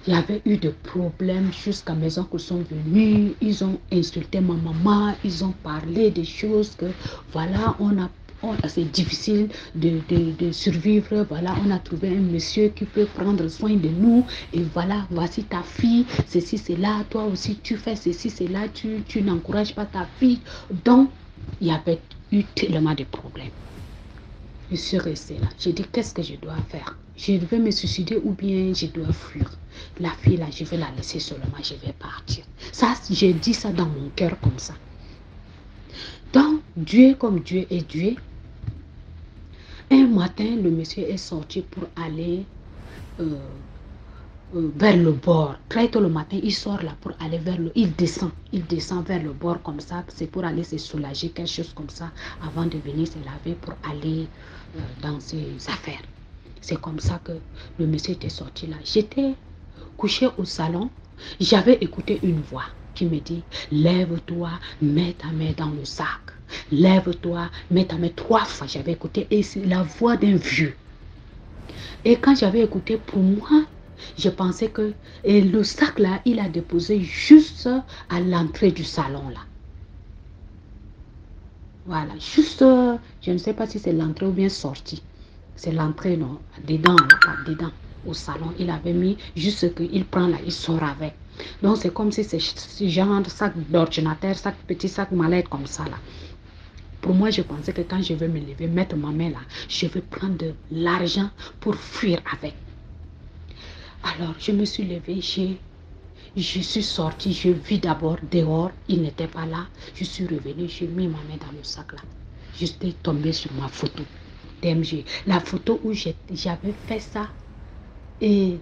Speaker 5: il y avait eu des problèmes jusqu'à mes oncles sont venus. Ils ont insulté ma maman. Ils ont parlé des choses que, voilà, c'est difficile de survivre. Voilà, on a trouvé un monsieur qui peut prendre soin de nous. Et voilà, voici ta fille. Ceci, c'est là. Toi aussi, tu fais ceci, c'est là. Tu n'encourages pas ta fille. Donc, il y avait eu tellement de problèmes. Je suis restée là. J'ai dit, qu'est-ce que je dois faire? Je vais me suicider ou bien je dois fuir? La fille là, je vais la laisser seulement. Je vais partir. Ça, j'ai dit ça dans mon cœur comme ça. Donc, Dieu comme Dieu est Dieu. Un matin, le monsieur est sorti pour aller vers le bord. Très tôt le matin, il sort là pour aller il descend vers le bord comme ça. C'est pour aller se soulager, quelque chose comme ça, avant de venir se laver pour aller dans ses affaires. C'est comme ça que le monsieur était sorti là. J'étais couchée au salon. J'avais écouté une voix qui me dit, lève-toi, mets ta main dans le sac. Lève-toi, mets ta main 3 fois. J'avais écouté et c'est la voix d'un vieux. Et quand j'avais écouté, pour moi, Je pensais que... Et le sac là, il a déposé juste à l'entrée du salon là. Voilà, juste, je ne sais pas si c'est l'entrée ou bien sortie. C'est l'entrée, non, dedans, là, dedans, au salon. Il avait mis juste ce qu'il prend là, il sort avec. Donc, c'est comme si c'est ce genre de sac d'ordinateur, sac, petit sac mallette comme ça là. Pour moi, je pensais que quand je vais me lever, mettre ma main là, je vais prendre de l'argent pour fuir avec. Alors, je me suis levée, je suis sortie, je vis d'abord dehors, il n'était pas là. Je suis revenue, j'ai mis ma main dans le sac là. J'étais tombée sur ma photo DMG. La photo où j'avais fait ça, et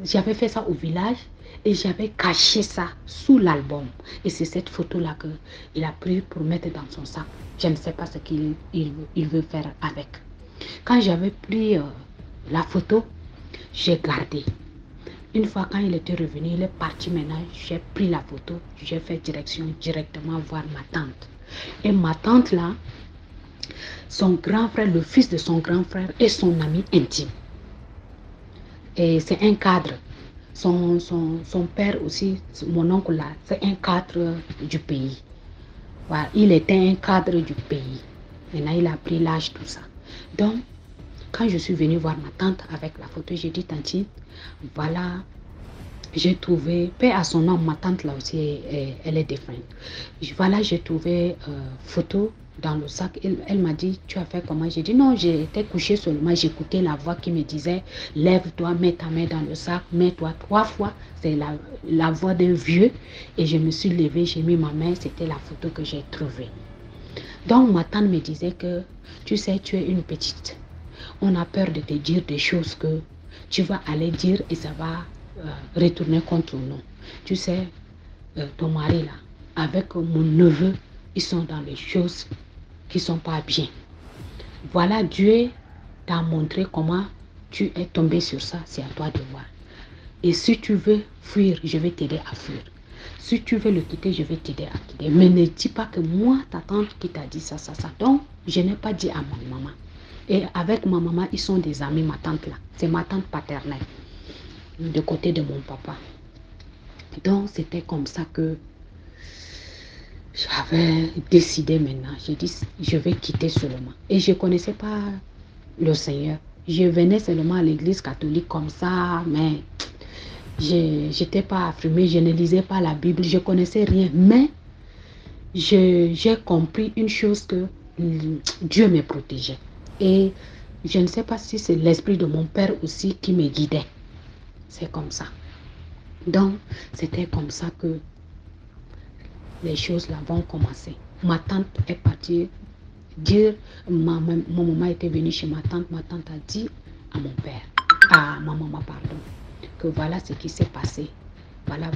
Speaker 5: j'avais fait ça au village, et j'avais caché ça sous l'album. Et c'est cette photo-là qu'il a pris pour mettre dans son sac. Je ne sais pas ce qu'il veut faire avec. Quand j'avais pris la photo, j'ai gardé. Une fois quand il était revenu, il est parti maintenant, j'ai pris la photo, j'ai fait directement voir ma tante. Et ma tante là, son grand frère, le fils de son grand frère est son ami intime. Et c'est un cadre. Son père aussi, mon oncle là, c'est un cadre du pays. Voilà, il était un cadre du pays. Maintenant, il a pris l'âge, tout ça. Donc, quand je suis venue voir ma tante avec la photo, j'ai dit, tantine, voilà, j'ai trouvé, paix à son nom, ma tante là aussi, elle est différente. Voilà, j'ai trouvé photo dans le sac. Elle m'a dit, tu as fait comment? J'ai dit, non, j'étais couchée seulement, j'écoutais la voix qui me disait, lève-toi, mets ta main dans le sac, mets-toi 3 fois. C'est la voix d'un vieux. Et je me suis levée, j'ai mis ma main, c'était la photo que j'ai trouvée. Donc, ma tante me disait que, tu sais, tu es une petite. On a peur de te dire des choses que tu vas aller dire et ça va retourner contre nous. Tu sais, ton mari là, avec mon neveu, ils sont dans les choses qui ne sont pas bien. Voilà, Dieu t'a montré comment tu es tombé sur ça, c'est à toi de voir. Et si tu veux fuir, je vais t'aider à fuir. Si tu veux le quitter, je vais t'aider à quitter. Mais ne dis pas que moi, ta tante qui t'a dit ça. Donc, je n'ai pas dit à ma maman. Et avec ma maman, ils sont des amis, ma tante là. C'est ma tante paternelle, de côté de mon papa. Donc, c'était comme ça que j'avais décidé maintenant. J'ai dit, je vais quitter seulement. Et je ne connaissais pas le Seigneur. Je venais seulement à l'église catholique comme ça, mais je n'étais pas affirmée, je ne lisais pas la Bible, je ne connaissais rien. Mais j'ai compris une chose, que Dieu me protégeait. Et je ne sais pas si c'est l'esprit de mon père aussi qui me guidait. C'est comme ça. Donc, c'était comme ça que les choses là vont commencer. Ma tante est partie dire, mon maman était venue chez ma tante a dit à mon père, à ma maman pardon, que voilà ce qui s'est passé. Voilà.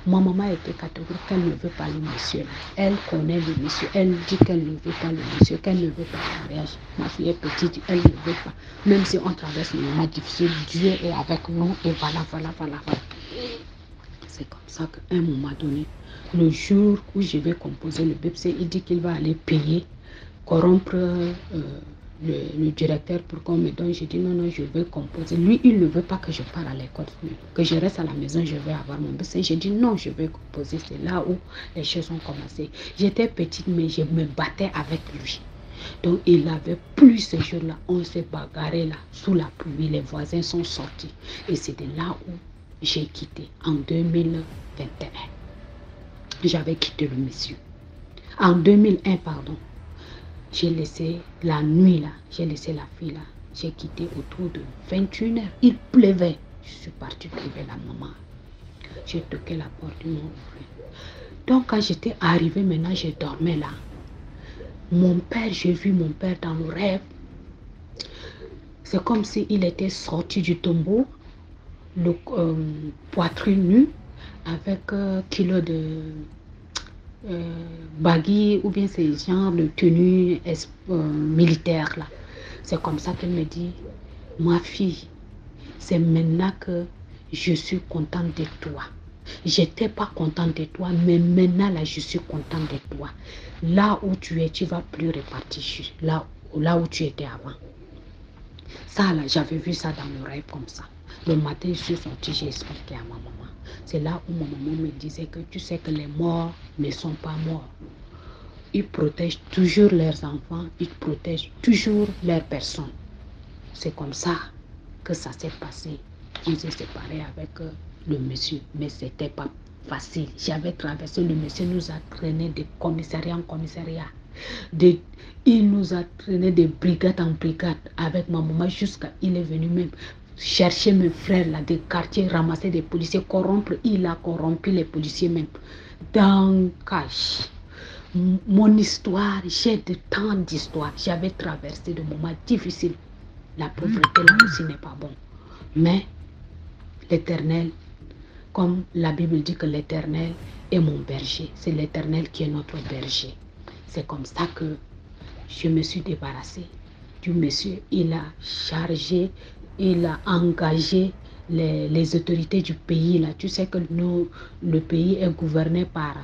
Speaker 5: Ma maman était catégorique, qu'elle ne veut pas le monsieur là. Elle connaît le monsieur, elle dit qu'elle ne veut pas le monsieur, qu'elle ne veut pas le mariage. Ma fille est petite, elle ne veut pas. Même si on traverse les moments difficiles, Dieu est avec nous et voilà. C'est comme ça qu'à un moment donné, le jour où je vais composer le BEPC, il dit qu'il va aller payer, corrompre le directeur pour qu'on me donne. Je dis non, je vais composer. Lui, il ne veut pas que je parte à l'école, que je reste à la maison, je vais avoir mon BEPC. Je dis non, je vais composer. C'est là où les choses ont commencé. J'étais petite, mais je me battais avec lui. Donc, il n'avait plus ce jour-là. On s'est bagarré là, sous la pluie. Les voisins sont sortis. Et c'est de là où j'ai quitté, en 2021. J'avais quitté le monsieur. En 2001, pardon. J'ai laissé la nuit là, j'ai laissé la fille là. J'ai quitté autour de 21h. Il pleuvait. Je suis partie trouver la maman. J'ai toqué la porte, ils m'ont ouvert. Donc, quand j'étais arrivée, maintenant, je dormais là. Mon père, j'ai vu mon père dans le rêve. C'est comme s'il était sorti du tombeau, le poitrine nue, avec kilo de baggy ou bien ces genres de tenue militaire là. C'est comme ça qu'elle me dit, ma fille, c'est maintenant que je suis contente de toi. J'étais pas contente de toi, mais maintenant là je suis contente de toi. Là où tu es, tu vas plus repartir là où tu étais avant. Ça là, j'avais vu ça dans le rêve comme ça. Le matin, je suis sortie, j'ai expliqué à ma maman. C'est là où ma maman me disait que tu sais que les morts ne sont pas morts. Ils protègent toujours leurs enfants, ils protègent toujours leurs personnes. C'est comme ça que ça s'est passé. On s'est séparés avec le monsieur, mais c'était pas facile. J'avais traversé, le monsieur nous a traîné de commissariat en commissariat. Il nous a traîné de brigade en brigade avec ma maman jusqu'à il est venu même chercher mes frères là des quartiers, ramasser des policiers, corrompre. Il a corrompu les policiers même. Dans cash. Mon histoire, j'ai de tant d'histoires. J'avais traversé des moments difficiles. La pauvreté là aussi n'est pas bon. Mais l'Éternel, comme la Bible dit que l'Éternel est mon berger, c'est l'Éternel qui est notre berger. C'est comme ça que je me suis débarrassée du monsieur. Il a chargé, il a engagé les autorités du pays là. Tu sais que le pays est gouverné par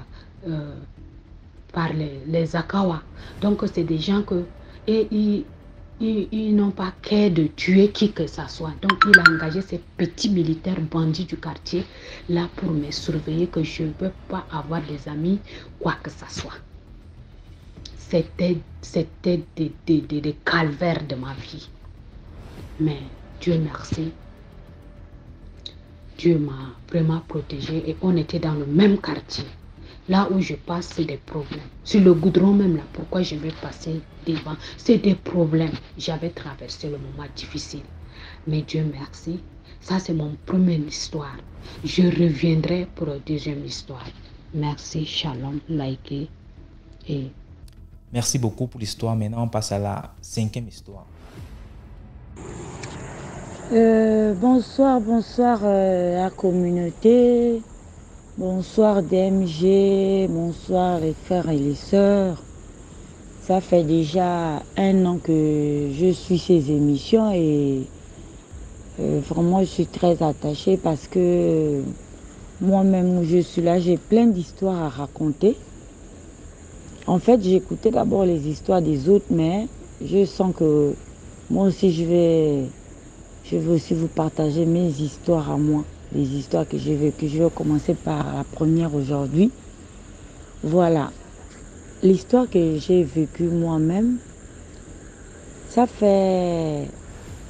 Speaker 5: les Akawa. Donc c'est des gens que ils n'ont pas qu'à de tuer qui que ce soit. Donc il a engagé ces petits militaires bandits du quartier là pour me surveiller que je ne peux pas avoir des amis, quoi que ce soit. C'était des calvaires de ma vie. Mais Dieu merci. Dieu m'a vraiment protégée et on était dans le même quartier. Là où je passe, c'est des problèmes. Sur le goudron même là, pourquoi je vais passer devant? C'est des problèmes. J'avais traversé le moment difficile. Mais Dieu merci. Ça, c'est mon première histoire. Je reviendrai pour la deuxième histoire. Merci, shalom, likez et...
Speaker 1: Merci beaucoup pour l'histoire. Maintenant, on passe à la 5e histoire.
Speaker 6: Bonsoir la communauté. Bonsoir DMG, bonsoir les frères et les sœurs. Ça fait déjà 1 an que je suis ces émissions et vraiment je suis très attachée parce que moi-même où je suis là, j'ai plein d'histoires à raconter. En fait, j'écoutais d'abord les histoires des autres, mais je sens que moi aussi je veux aussi vous partager mes histoires à moi. Les histoires que j'ai vécues. Je vais commencer par la première aujourd'hui. Voilà. L'histoire que j'ai vécue moi-même, ça fait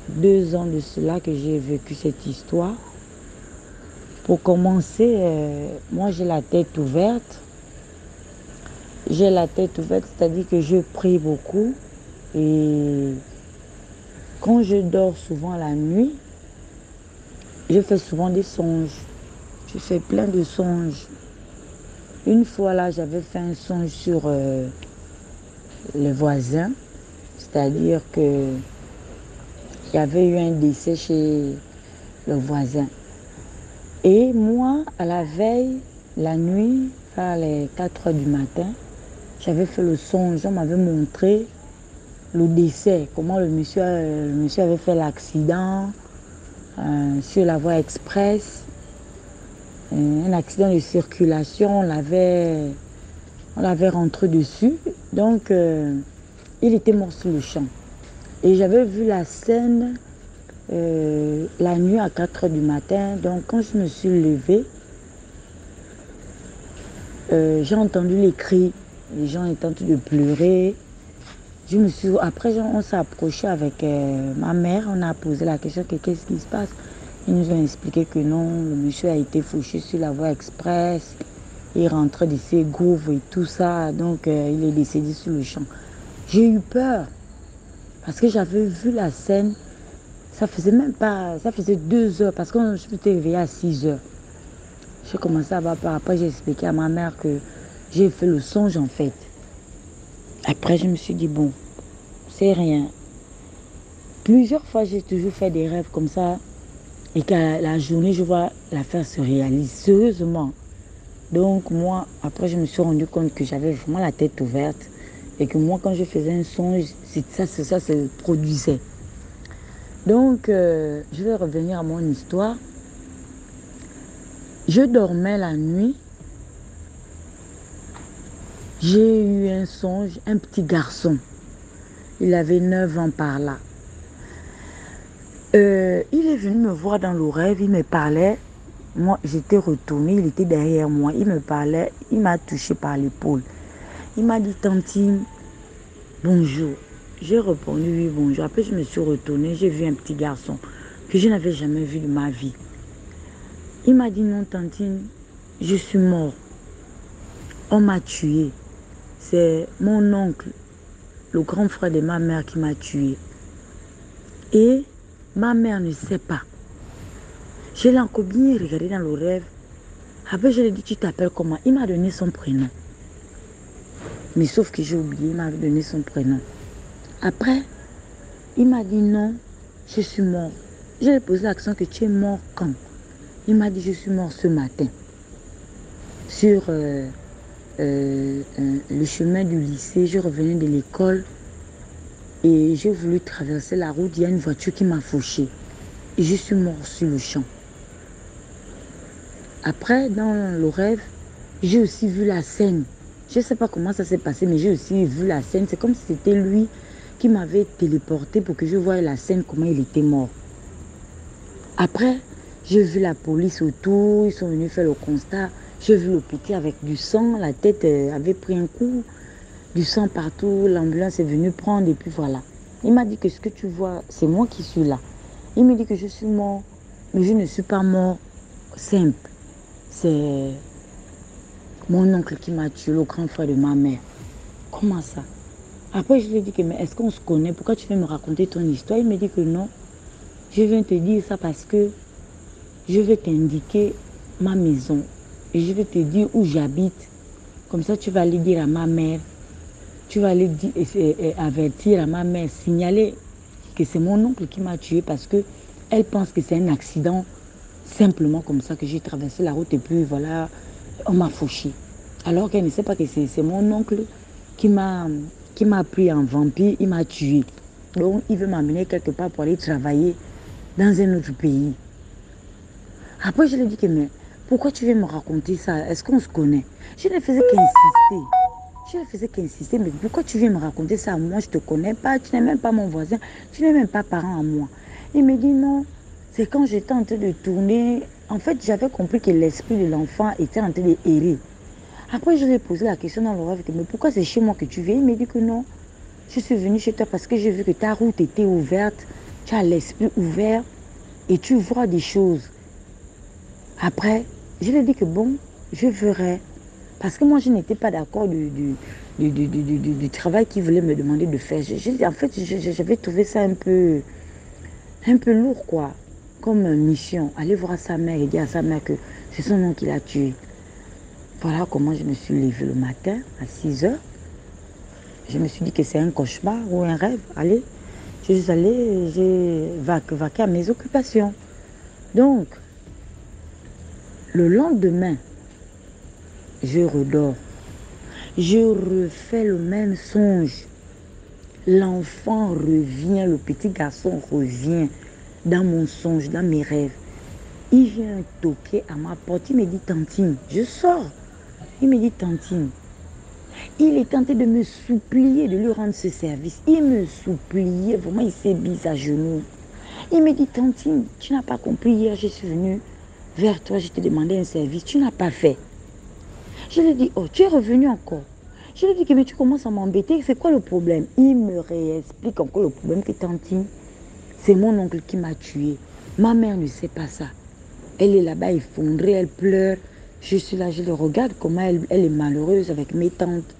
Speaker 6: 2 ans de cela que j'ai vécu cette histoire. Pour commencer, moi j'ai la tête ouverte. J'ai la tête ouverte, c'est-à-dire que je prie beaucoup. Et quand je dors souvent la nuit, je fais souvent des songes. Je fais plein de songes. Une fois là, j'avais fait un songe sur les voisins. C'est-à-dire que il y avait eu un décès chez le voisin. Et moi, à la veille, la nuit, vers les 4 heures du matin, j'avais fait le songe. On m'avait montré le décès, comment le monsieur avait fait l'accident sur la voie express, un accident de circulation, on l'avait rentré dessus, donc il était mort sur le champ. Et j'avais vu la scène la nuit à 4 heures du matin, donc quand je me suis levée, j'ai entendu les cris, les gens étaient en train de pleurer. Après, on s'est approché avec ma mère, on a posé la question que qu'est-ce qui se passe. Ils nous ont expliqué que non, le monsieur a été fauché sur la voie express, il rentrait de ses gouffres et tout ça, donc il est décédé sur le champ. J'ai eu peur, parce que j'avais vu la scène, ça faisait 2 heures, parce que je me suis réveillée à 6 heures. J'ai commencé à avoir peur, après j'ai expliqué à ma mère que j'ai fait le songe en fait. Après, je me suis dit, bon, c'est rien. Plusieurs fois, j'ai toujours fait des rêves comme ça. Et qu'à la journée, je vois l'affaire se réaliser sérieusement. Donc, moi, après, je me suis rendu compte que j'avais vraiment la tête ouverte. Et que moi, quand je faisais un songe, ça se produisait. Donc, je vais revenir à mon histoire. Je dormais la nuit. J'ai eu un songe, un petit garçon. Il avait 9 ans par là. Il est venu me voir dans le rêve, il me parlait. Moi, j'étais retournée, il était derrière moi. Il me parlait, il m'a touché par l'épaule. Il m'a dit, Tantine, bonjour. J'ai répondu, oui, bonjour. Après, je me suis retournée, j'ai vu un petit garçon que je n'avais jamais vu de ma vie. Il m'a dit, non, Tantine, je suis mort. On m'a tué. C'est mon oncle, le grand frère de ma mère qui m'a tué. Et ma mère ne sait pas. Je l'ai encore bien regardé dans le rêve. Après, je lui ai dit, tu t'appelles comment? Il m'a donné son prénom. Mais sauf que j'ai oublié, il m'a donné son prénom. Après, il m'a dit, non, je suis mort. Je lui ai posé la question que tu es mort quand? Il m'a dit, je suis mort ce matin. Sur le chemin du lycée, je revenais de l'école et j'ai voulu traverser la route. Il y a une voiture qui m'a fauché. Et je suis mort sur le champ. Après, dans le rêve, j'ai aussi vu la scène. Je ne sais pas comment ça s'est passé, mais j'ai aussi vu la scène. C'est comme si c'était lui qui m'avait téléporté pour que je voie la scène, comment il était mort. Après, j'ai vu la police autour, ils sont venus faire le constat. J'ai vu le petit avec du sang, la tête avait pris un coup, du sang partout, l'ambulance est venue prendre et puis voilà. Il m'a dit que ce que tu vois, c'est moi qui suis là. Il me dit que je suis mort, mais je ne suis pas mort simple. C'est mon oncle qui m'a tué, le grand frère de ma mère. Comment ça? Après, je lui ai dit que, mais est-ce qu'on se connaît? Pourquoi tu veux me raconter ton histoire? Il me dit que non. Je viens te dire ça parce que je vais t'indiquer ma maison. Et je vais te dire où j'habite. Comme ça, tu vas aller dire à ma mère. Tu vas aller dire, avertir à ma mère, signaler que c'est mon oncle qui m'a tué parce que elle pense que c'est un accident. Simplement comme ça que j'ai traversé la route et puis voilà, on m'a fauché. Alors qu'elle ne sait pas que c'est mon oncle qui m'a pris en vampire, il m'a tué. Donc il veut m'amener quelque part pour aller travailler dans un autre pays. Après je lui ai dit que mais pourquoi tu veux me raconter ça? Est-ce qu'on se connaît? Je ne faisais qu'insister. Je ne faisais qu'insister, mais pourquoi tu viens me raconter ça à moi? Je ne te connais pas, tu n'es même pas mon voisin, tu n'es même pas parent à moi. Il me dit non. C'est quand j'étais en train de tourner, en fait, j'avais compris que l'esprit de l'enfant était en train de errer. Après, je lui ai posé la question dans le rêve, mais pourquoi c'est chez moi que tu viens? Il m'a dit que non, je suis venue chez toi parce que j'ai vu que ta route était ouverte, tu as l'esprit ouvert et tu vois des choses. Après, je lui ai dit que bon, je verrai. Parce que moi, je n'étais pas d'accord du travail qu'il voulait me demander de faire. En fait, j'avais trouvé ça un peu lourd, quoi. Comme mission, aller voir sa mère et dire à sa mère que c'est son nom qui l'a tué. Voilà comment je me suis levée le matin à 6 heures. Je me suis dit que c'est un cauchemar ou un rêve. Allez, je suis allée, j'ai vaqué à mes occupations. Donc, le lendemain, je redors. Je refais le même songe. L'enfant revient, le petit garçon revient. Dans mon songe, dans mes rêves. Il vient toquer à ma porte. Il me dit, Tantine, je sors. Il me dit, Tantine. Il est tenté de me supplier de lui rendre ce service. Il me suppliait, vraiment, il s'est mis à genoux. Il me dit, Tantine, tu n'as pas compris, hier je suis venue vers toi, je t'ai demandé un service, tu n'as pas fait. Je lui ai dit, oh, tu es revenu encore. Je lui ai dit, que mais tu commences à m'embêter, c'est quoi le problème? Il me réexplique encore le problème que Tantine. C'est mon oncle qui m'a tué. Ma mère ne sait pas ça. Elle est là-bas effondrée, elle pleure. Je suis là, je le regarde comment elle est malheureuse avec mes tantes.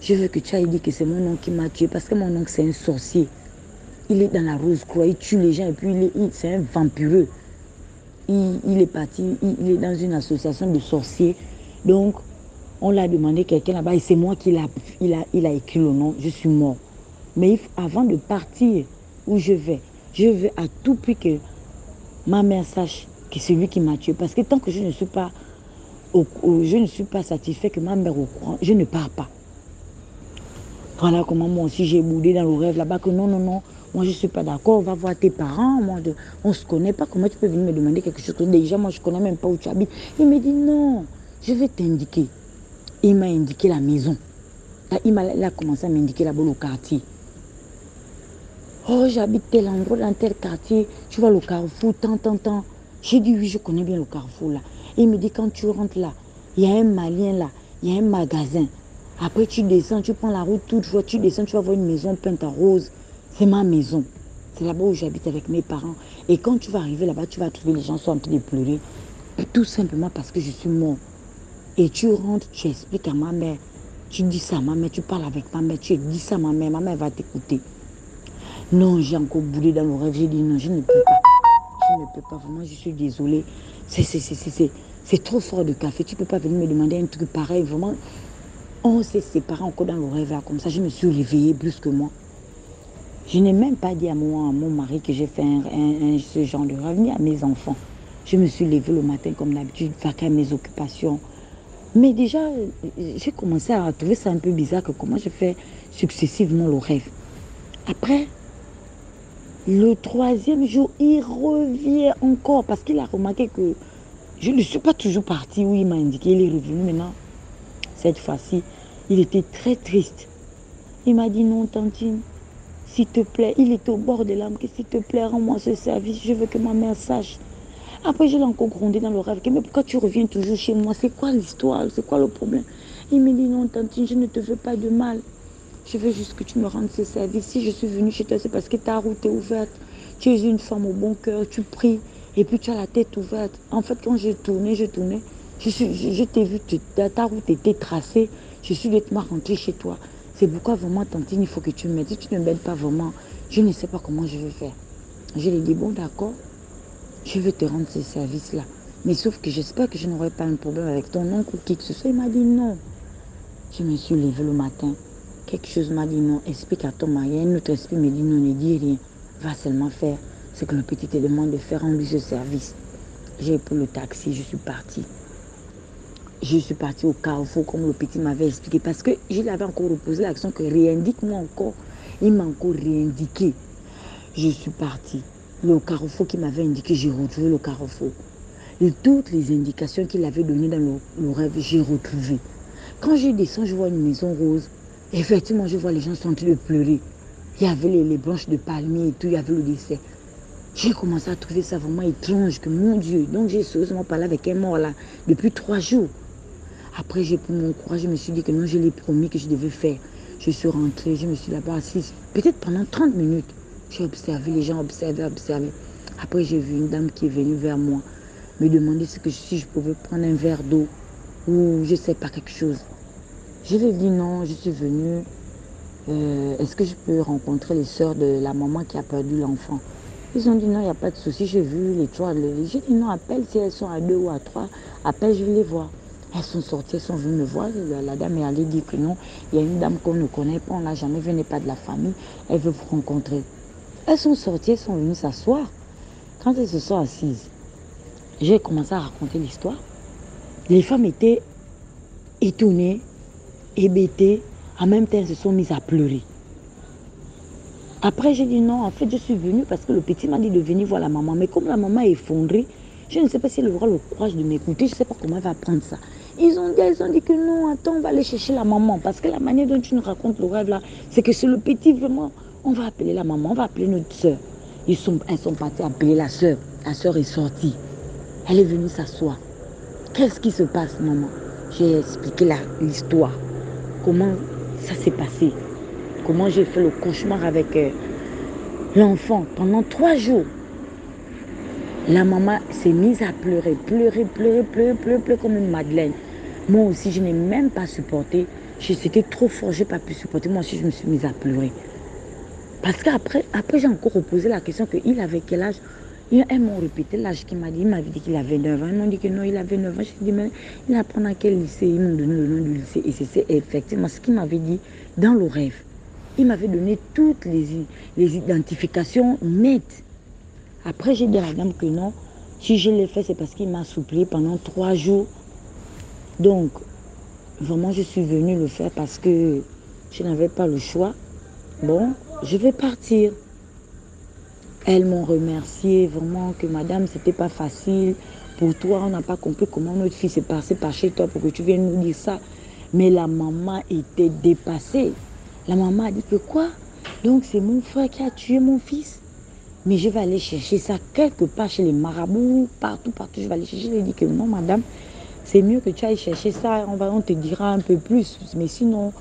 Speaker 6: Je veux que tu ailles dire que c'est mon oncle qui m'a tué parce que mon oncle c'est un sorcier. Il est dans la Rose-Croix, il tue les gens et puis c'est un vampireux. Il est parti, il est dans une association de sorciers. Donc, on l'a demandé quelqu'un là-bas et c'est moi qui il a écrit le nom. Je suis mort. Mais avant de partir où je veux à tout prix que ma mère sache que c'est lui qui m'a tué. Parce que tant que je ne suis pas satisfait que ma mère est au courant, je ne pars pas. Voilà comment moi aussi j'ai boudé dans le rêve là-bas que non, moi je ne suis pas d'accord, on va voir tes parents, on ne se connaît pas, comment tu peux venir me demander quelque chose que déjà moi je ne connais même pas où tu habites. Il me dit non, je vais t'indiquer. Il m'a indiqué la maison. Là, il a commencé à m'indiquer là-bas le quartier. Oh, j'habite tel endroit, dans tel quartier. Tu vois le carrefour, tant. J'ai dit oui, je connais bien le carrefour là. Et il me dit, quand tu rentres là, il y a un malien là, il y a un magasin. Après, tu descends, tu prends la route toute droite, tu descends, tu vas voir une maison peinte en rose. C'est ma maison. C'est là-bas où j'habite avec mes parents. Et quand tu vas arriver là-bas, tu vas trouver les gens sont en train de pleurer. Tout simplement parce que je suis mort. Et tu rentres, tu expliques à ma mère. Tu dis ça à ma mère, tu parles avec ma mère, tu dis ça à ma mère va t'écouter. Non, j'ai encore boulé dans le rêve. J'ai dit non, je ne peux pas. Je ne peux pas, vraiment, je suis désolée. C'est trop fort de café. Tu ne peux pas venir me demander un truc pareil. Vraiment, on s'est séparés encore dans le rêve là. Comme ça, je me suis réveillée brusquement. Je n'ai même pas dit à mon mari que j'ai fait ce genre de rêve, ni à mes enfants. Je me suis levée le matin comme d'habitude, vaquer à mes occupations. Mais déjà, j'ai commencé à trouver ça un peu bizarre que comment je fais successivement le rêve. Après, le 3e jour, il revient encore parce qu'il a remarqué que je ne suis pas toujours partie où il m'a indiqué. Il est revenu maintenant. Cette fois-ci, il était très triste. Il m'a dit non, Tantine, s'il te plaît, il était au bord de l'âme, que s'il te plaît, rends-moi ce service, je veux que ma mère sache. Après, je l'ai encore grondé dans le rêve. Mais pourquoi tu reviens toujours chez moi? C'est quoi l'histoire? C'est quoi le problème? Il me dit non, Tantine, je ne te veux pas de mal. Je veux juste que tu me rendes ce service. Si je suis venue chez toi, c'est parce que ta route est ouverte. Tu es une femme au bon cœur, tu pries. Et puis tu as la tête ouverte. En fait, quand je tournais, je t'ai vu, ta route était tracée. Je suis directement rentrée chez toi. C'est pourquoi vraiment, Tantine, il faut que tu m'aides. Si tu ne m'aides pas vraiment, je ne sais pas comment je vais faire. Je lui ai dit, bon, d'accord, je vais te rendre ce service-là. Mais sauf que j'espère que je n'aurai pas un problème avec ton oncle ou qui que ce soit. Il m'a dit non. Je me suis levée le matin. Quelque chose m'a dit non, explique à ton mari. Un autre esprit me dit non, ne dis rien. Va seulement faire ce que le petit te demande de faire, en lui ce service. J'ai pris le taxi, je suis partie. Je suis partie au carrefour comme le petit m'avait expliqué parce que je lui avais encore reposé l'action que réindique-moi encore. Il m'a encore réindiqué. Je suis partie. Le carrefour qu'il m'avait indiqué, j'ai retrouvé le carrefour. Et toutes les indications qu'il avait données dans le rêve, j'ai retrouvé. Quand je descends, je vois une maison rose. Effectivement, je vois les gens sont en train de pleurer. Il y avait les branches de palmier et tout, il y avait le dessert. J'ai commencé à trouver ça vraiment étrange, que mon Dieu. Donc j'ai sérieusement parlé avec un mort là, depuis 3 jours. Après, j'ai pris mon courage, je me suis dit que non, je l'ai promis que je devais faire. Je suis rentrée, je me suis là-bas assise, peut-être pendant 30 minutes. J'ai observé les gens, observé. Après, j'ai vu une dame qui est venue vers moi, me demander si je pouvais prendre un verre d'eau ou je ne sais pas quelque chose. Je lui ai dit non, je suis venue. Est-ce que je peux rencontrer les sœurs de la maman qui a perdu l'enfant? Ils ont dit non, il n'y a pas de souci, j'ai vu les 3. J'ai dit non, appelle si elles sont à 2 ou à 3. Appelle, je vais les voir. Elles sont sorties, elles sont venues me voir. La dame est allée dire que non, il y a une dame qu'on ne connaît pas, on n'a jamais vu, n'est pas de la famille. Elle veut vous rencontrer. Elles sont sorties, elles sont venues s'asseoir. Quand elles se sont assises, j'ai commencé à raconter l'histoire. Les femmes étaient étonnées, hébétées. En même temps, elles se sont mises à pleurer. Après, j'ai dit non, en fait, je suis venue parce que le petit m'a dit de venir voir la maman. Mais comme la maman est effondrée, je ne sais pas si elle aura le courage de m'écouter. Je ne sais pas comment elle va prendre ça. Elles ont dit que non, attends, on va aller chercher la maman. Parce que la manière dont tu nous racontes le rêve là, c'est que c'est le petit vraiment. On va appeler la maman, on va appeler notre soeur. Elles sont parties appeler la soeur. La soeur est sortie. Elle est venue s'asseoir. Qu'est-ce qui se passe, maman? J'ai expliqué l'histoire. Comment ça s'est passé? Comment j'ai fait le cauchemar avec l'enfant pendant 3 jours. La maman s'est mise à pleurer comme une madeleine. Moi aussi, je n'ai même pas supporté. C'était trop fort, je n'ai pas pu supporter. Moi aussi, je me suis mise à pleurer. Parce qu'après, j'ai encore reposé la question qu'il avait quel âge. Elles m'ont répété l'âge qu'il m'a dit. Il m'avait dit qu'il avait 9 ans. Ils m'ont dit que non, il avait 9 ans. J'ai dit, mais il apprend à quel lycée? Ils m'ont donné le nom du lycée. Et c'est effectivement ce qu'il m'avait dit dans le rêve. Il m'avait donné toutes les identifications nettes. Après, j'ai dit à la dame que non. Si je l'ai fait, c'est parce qu'il m'a supplié pendant 3 jours. Donc, vraiment, je suis venue le faire parce que je n'avais pas le choix. Bon, je vais partir. Elles m'ont remercié vraiment que madame, c'était pas facile. Pour toi, on n'a pas compris comment notre fille s'est passée par chez toi pour que tu viennes nous dire ça. Mais la maman était dépassée. La maman a dit que quoi? Donc c'est mon frère qui a tué mon fils. Mais je vais aller chercher ça quelque part chez les marabouts, partout, je vais aller chercher. Je lui ai dit que non, madame, c'est mieux que tu ailles chercher ça, on te dira un peu plus. Mais sinon,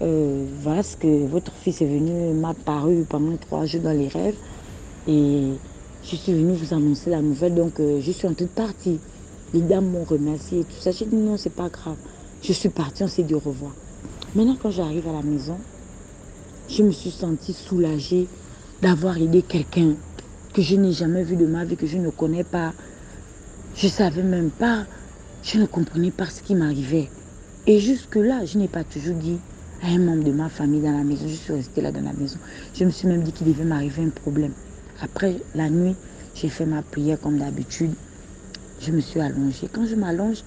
Speaker 6: voilà ce que votre fils est venu, m'a paru pendant 3 jours dans les rêves. Et je suis venue vous annoncer la nouvelle, donc je suis en toute partie. Les dames m'ont remercié et tout ça. J'ai dit non, c'est pas grave. Je suis partie, on s'est dit au revoir. Maintenant, quand j'arrive à la maison, je me suis sentie soulagée d'avoir aidé quelqu'un que je n'ai jamais vu de ma vie, que je ne connais pas. Je ne savais même pas, je ne comprenais pas ce qui m'arrivait. Et jusque-là, je n'ai pas toujours dit à un membre de ma famille dans la maison, je suis restée là dans la maison. Je me suis même dit qu'il devait m'arriver un problème. Après la nuit, j'ai fait ma prière comme d'habitude. Je me suis allongée. Quand je m'allonge,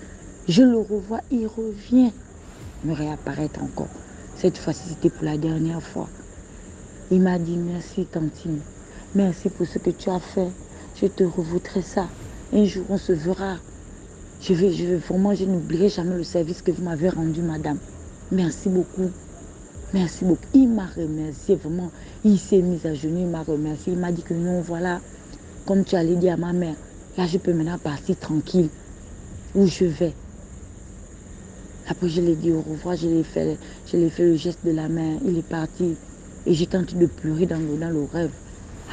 Speaker 6: je le revois, il revient me réapparaître encore. Cette fois-ci, c'était pour la dernière fois. Il m'a dit merci Tantine, merci pour ce que tu as fait. Je te revaudrai ça. Un jour, on se verra. Vraiment, je n'oublierai jamais le service que vous m'avez rendu, madame. Merci beaucoup. Merci beaucoup. Il m'a remercié, vraiment. Il s'est mis à genoux, il m'a remercié. Il m'a dit que non, voilà, comme tu allais dire à ma mère, là, je peux maintenant partir tranquille où je vais. Après, je lui ai dit au revoir, je lui ai fait le geste de la main. Il est parti. Et j'étais en train de pleurer dans le rêve.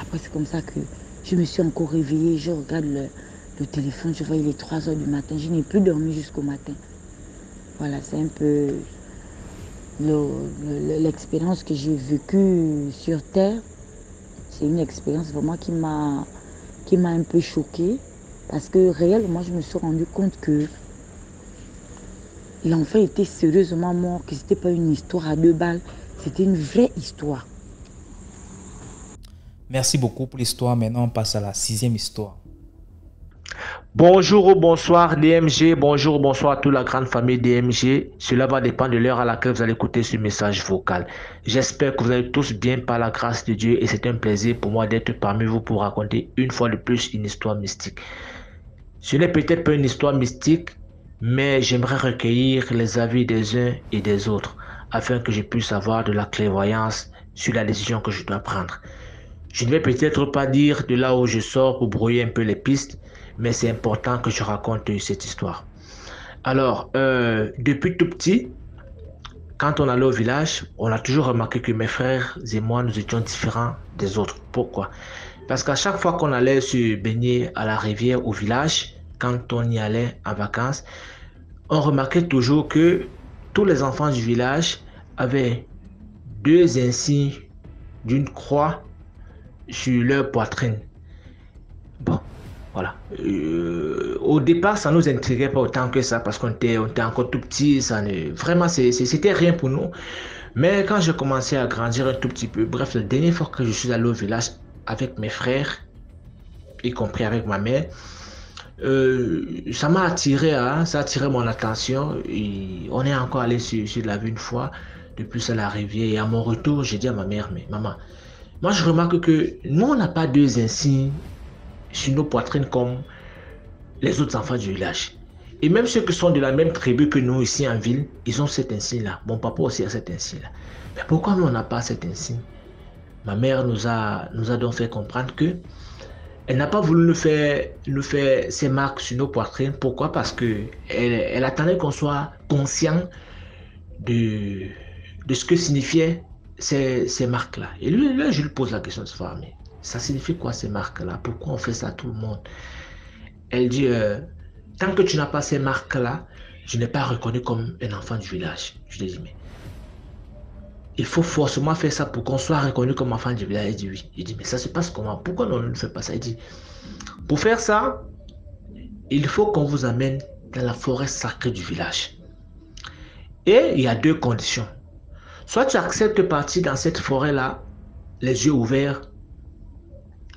Speaker 6: Après, c'est comme ça que je me suis encore réveillée. Je regarde le téléphone, je vois il est 3 h du matin. Je n'ai plus dormi jusqu'au matin. Voilà, c'est un peu l'expérience que j'ai vécue sur Terre. C'est une expérience vraiment qui m'a un peu choquée. Parce que réellement, je me suis rendu compte que l'enfant était sérieusement mort, que ce n'était pas une histoire à 2 balles. C'était une vraie histoire.
Speaker 1: Merci beaucoup pour l'histoire. Maintenant, on passe à la 6e histoire.
Speaker 2: Bonjour ou bonsoir DMG, bonjour ou bonsoir à toute la grande famille DMG. Cela va dépendre de l'heure à laquelle vous allez écouter ce message vocal. J'espère que vous allez tous bien par la grâce de Dieu et c'est un plaisir pour moi d'être parmi vous pour raconter une fois de plus une histoire mystique. Ce n'est peut-être pas une histoire mystique, mais j'aimerais recueillir les avis des uns et des autres afin que je puisse avoir de la clairvoyance sur la décision que je dois prendre. Je ne vais peut-être pas dire de là où je sors pour brouiller un peu les pistes, mais c'est important que je raconte cette histoire. Alors, depuis tout petit, quand on allait au village, on a toujours remarqué que mes frères et moi, nous étions différents des autres. Pourquoi? Parce qu'à chaque fois qu'on allait se baigner à la rivière au village, quand on y allait en vacances, on remarquait toujours que tous les enfants du village avaient 2 insignes d'une croix sur leur poitrine. Bon, voilà. Au départ, ça ne nous intriguait pas autant que ça parce qu'on était encore tout petit. Vraiment, c'était rien pour nous. Mais quand j'ai commencé à grandir un tout petit peu, bref, la dernière fois que je suis allé au village avec mes frères, y compris avec ma mère, ça m'a attiré, ça a attiré mon attention. Et on est encore allé sur la vue une fois, depuis à la rivière. Et à mon retour, j'ai dit à ma mère, mais maman, moi je remarque que nous, on n'a pas 2 insignes sur nos poitrines comme les autres enfants du village. Et même ceux qui sont de la même tribu que nous ici en ville, ils ont cet insigne-là. Mon papa aussi a cet insigne-là. Mais pourquoi nous, on n'a pas cet insigne? Ma mère nous a donc fait comprendre que elle n'a pas voulu nous faire ces marques sur nos poitrines. Pourquoi? Parce qu'elle attendait qu'on soit conscient de ce que signifiaient ces marques-là. Et là, je lui pose la question de savoir, mais ça signifie quoi ces marques-là? Pourquoi on fait ça à tout le monde? Elle dit, tant que tu n'as pas ces marques-là, je n'ai pas reconnu comme un enfant du village. Je lui ai dit, mais il faut forcément faire ça pour qu'on soit reconnu comme enfant du village. Elle dit oui. Il dit, mais ça se passe comment? Pourquoi on ne fait pas ça? Il dit, pour faire ça, il faut qu'on vous amène dans la forêt sacrée du village. Et il y a 2 conditions. Soit tu acceptes de partir dans cette forêt-là, les yeux ouverts,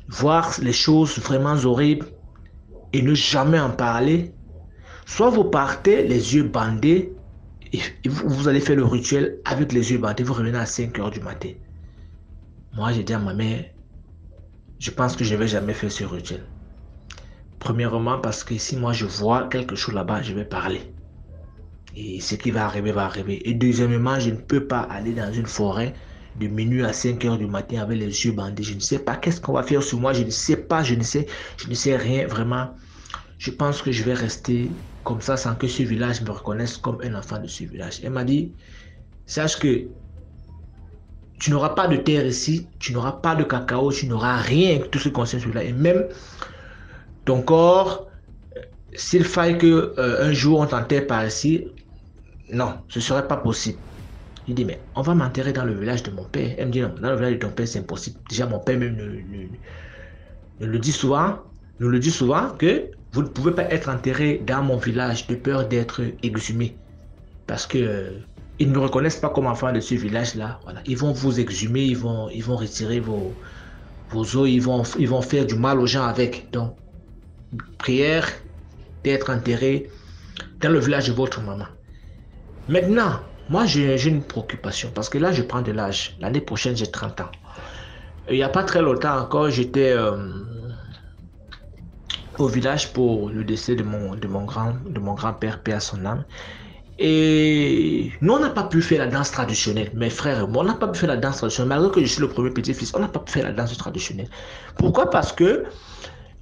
Speaker 2: voir les choses vraiment horribles et ne jamais en parler. Soit vous partez les yeux bandés et vous allez faire le rituel avec les yeux bandés. Vous revenez à 5 h du matin. Moi, j'ai dit à ma mère, je pense que je ne vais jamais faire ce rituel. Premièrement, parce que si moi je vois quelque chose là-bas, je vais parler. Et ce qui va arriver, va arriver. Et deuxièmement, je ne peux pas aller dans une forêt de minuit à 5 heures du matin avec les yeux bandés. Je ne sais pas qu'est-ce qu'on va faire sur moi. Je ne sais pas, je ne sais rien vraiment. Je pense que je vais rester comme ça sans que ce village me reconnaisse comme un enfant de ce village. Elle m'a dit, sache que tu n'auras pas de terre ici, tu n'auras pas de cacao, tu n'auras rien, tout ce qui concerne celui-là. Et même ton corps, s'il faille qu'un jour on t'enterre par ici, non, ce ne serait pas possible. Il dit, mais on va m'enterrer dans le village de mon père. Elle me dit, non, dans le village de ton père, c'est impossible. Déjà, mon père même nous le dit souvent que vous ne pouvez pas être enterré dans mon village de peur d'être exhumé. Parce que ils ne me reconnaissent pas comme enfant de ce village-là. Voilà. Ils vont vous exhumer, ils vont retirer vos os, ils vont faire du mal aux gens avec. Donc, prière d'être enterré dans le village de votre maman. Maintenant, moi, j'ai une préoccupation parce que là, je prends de l'âge. L'année prochaine, j'ai 30 ans. Il n'y a pas très longtemps encore, j'étais au village pour le décès de mon grand-père, paix à son âme. Et nous, on n'a pas pu faire la danse traditionnelle. Mes frères et moi, on n'a pas pu faire la danse traditionnelle. Malgré que je suis le premier petit-fils, on n'a pas pu faire la danse traditionnelle. Pourquoi? Parce que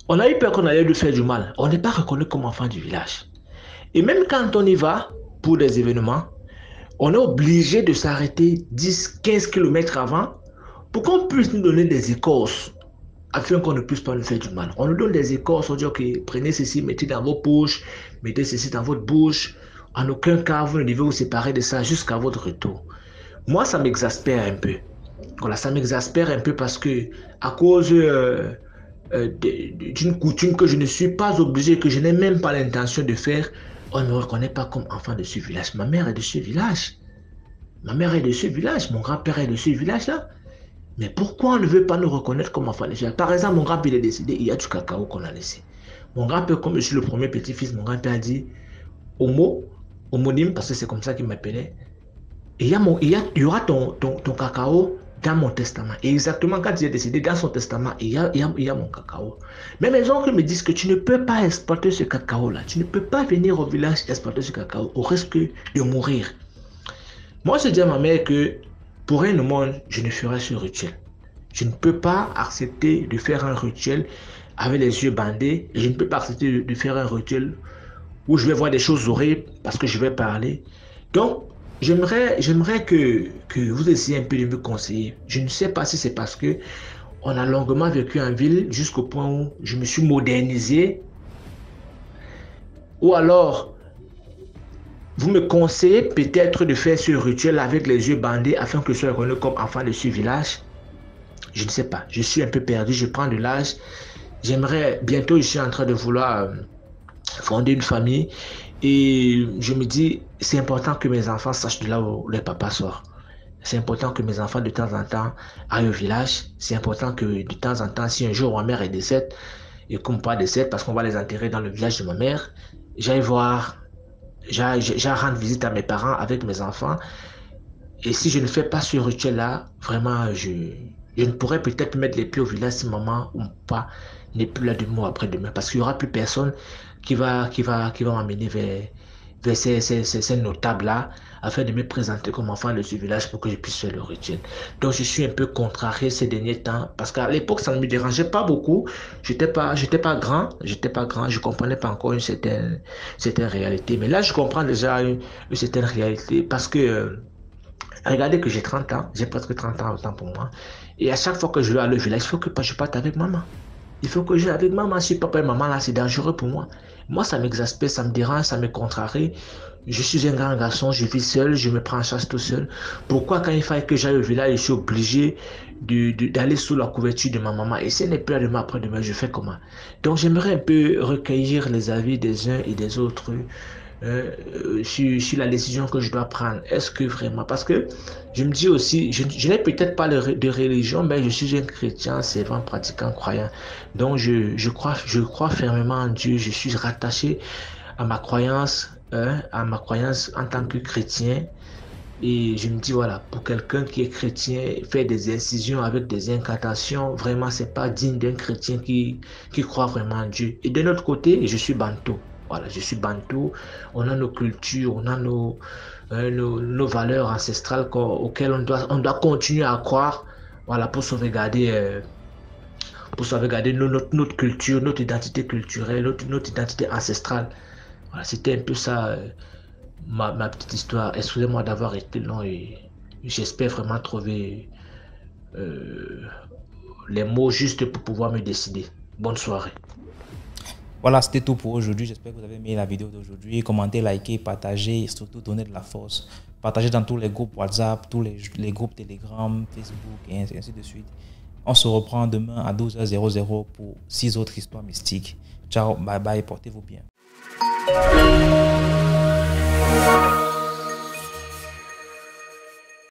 Speaker 2: on a eu peur qu'on allait lui faire du mal. On n'est pas reconnu comme enfant du village. Et même quand on y va pour des événements, on est obligé de s'arrêter 10-15 km avant pour qu'on puisse nous donner des écorces afin qu'on ne puisse pas nous faire du mal. On nous donne des écorces, on dit ok, prenez ceci, mettez dans vos poches, mettez ceci dans votre bouche. En aucun cas, vous ne devez vous séparer de ça jusqu'à votre retour. Moi, ça m'exaspère un peu. Voilà, ça m'exaspère un peu parce que à cause d'une coutume que je ne suis pas obligé, que je n'ai même pas l'intention de faire, on ne me reconnaît pas comme enfant de ce village. Ma mère est de ce village. Ma mère est de ce village. Mon grand-père est de ce village-là. Mais pourquoi on ne veut pas nous reconnaître comme enfant de ce village? Par exemple, mon grand-père est décédé, il y a du cacao qu'on a laissé. Mon grand-père, comme je suis le premier petit-fils, mon grand-père a dit homonyme, parce que c'est comme ça qu'il m'appelait. Il y aura ton cacao dans mon testament. Et exactement quand il est décédé, dans son testament, il y a mon cacao. Mais mes oncles me disent que tu ne peux pas exploiter ce cacao-là. Tu ne peux pas venir au village exploiter ce cacao au risque de mourir. Moi, je dis à ma mère que pour un monde, je ne ferai ce rituel. Je ne peux pas accepter de faire un rituel avec les yeux bandés. Et je ne peux pas accepter de faire un rituel où je vais voir des choses horribles parce que je vais parler. Donc, j'aimerais que vous essayez un peu de me conseiller. Je ne sais pas si c'est parce que on a longuement vécu en ville jusqu'au point où je me suis modernisé. Ou alors, vous me conseillez peut-être de faire ce rituel avec les yeux bandés afin que je sois reconnu comme enfant de ce village. Je ne sais pas. Je suis un peu perdu. Je prends de l'âge. J'aimerais, bientôt, je suis en train de vouloir fonder une famille et je me dis c'est important que mes enfants sachent de là où les papas sortent. C'est important que mes enfants de temps en temps aillent au village. C'est important que de temps en temps, si un jour ma mère est décède et qu'on pas décède parce qu'on va les enterrer dans le village de ma mère, j'aille voir, j'aille rendre visite à mes parents avec mes enfants. Et si je ne fais pas ce rituel là, vraiment je ne pourrais peut-être mettre les pieds au village si maman ou pas n'est plus là demain ou après-demain parce qu'il n'y aura plus personne qui va m'amener vers ces notables-là afin de me présenter comme enfant de ce village pour que je puisse faire le rituel. Donc, je suis un peu contrarié ces derniers temps parce qu'à l'époque, ça ne me dérangeait pas beaucoup. J'étais pas grand, je comprenais pas encore une certaine réalité. Mais là, je comprends déjà une certaine réalité parce que regardez que j'ai 30 ans, j'ai presque 30 ans autant pour moi. Et à chaque fois que je vais aller au village, il faut que je parte avec maman. Il faut que je sois avec maman. Si papa et maman là, c'est dangereux pour moi. Moi, ça m'exaspère, ça me dérange, ça me contrarie. Je suis un grand garçon, je vis seul, je me prends en charge tout seul. Pourquoi quand il fallait que j'aille au village, je suis obligé d'aller sous la couverture de ma maman? Et si elle n'est plus là demain après-demain, je fais comment? Donc, j'aimerais un peu recueillir les avis des uns et des autres sur la décision que je dois prendre. Est-ce que vraiment, parce que je me dis aussi, je n'ai peut-être pas de religion, mais je suis un chrétien, servant, pratiquant, croyant. Donc je crois fermement en Dieu, je suis rattaché à ma croyance en tant que chrétien. Et je me dis, voilà, pour quelqu'un qui est chrétien, faire des incisions avec des incantations, vraiment, c'est pas digne d'un chrétien qui croit vraiment en Dieu. Et de l'autre côté, je suis bantou. Voilà, je suis bantou. On a nos cultures, on a nos valeurs ancestrales auxquelles on doit continuer à croire. Voilà, pour sauvegarder notre culture, notre identité culturelle, notre identité ancestrale. Voilà, c'était un peu ça, ma petite histoire. Excusez-moi d'avoir été long et j'espère vraiment trouver les mots justes pour pouvoir me décider. Bonne soirée.
Speaker 1: Voilà, c'était tout pour aujourd'hui. J'espère que vous avez aimé la vidéo d'aujourd'hui. Commentez, likez, partagez et surtout donnez de la force. Partagez dans tous les groupes WhatsApp, tous les groupes Telegram, Facebook et ainsi de suite. On se reprend demain à 12h00 pour 6 autres histoires mystiques. Ciao, bye bye, portez-vous bien.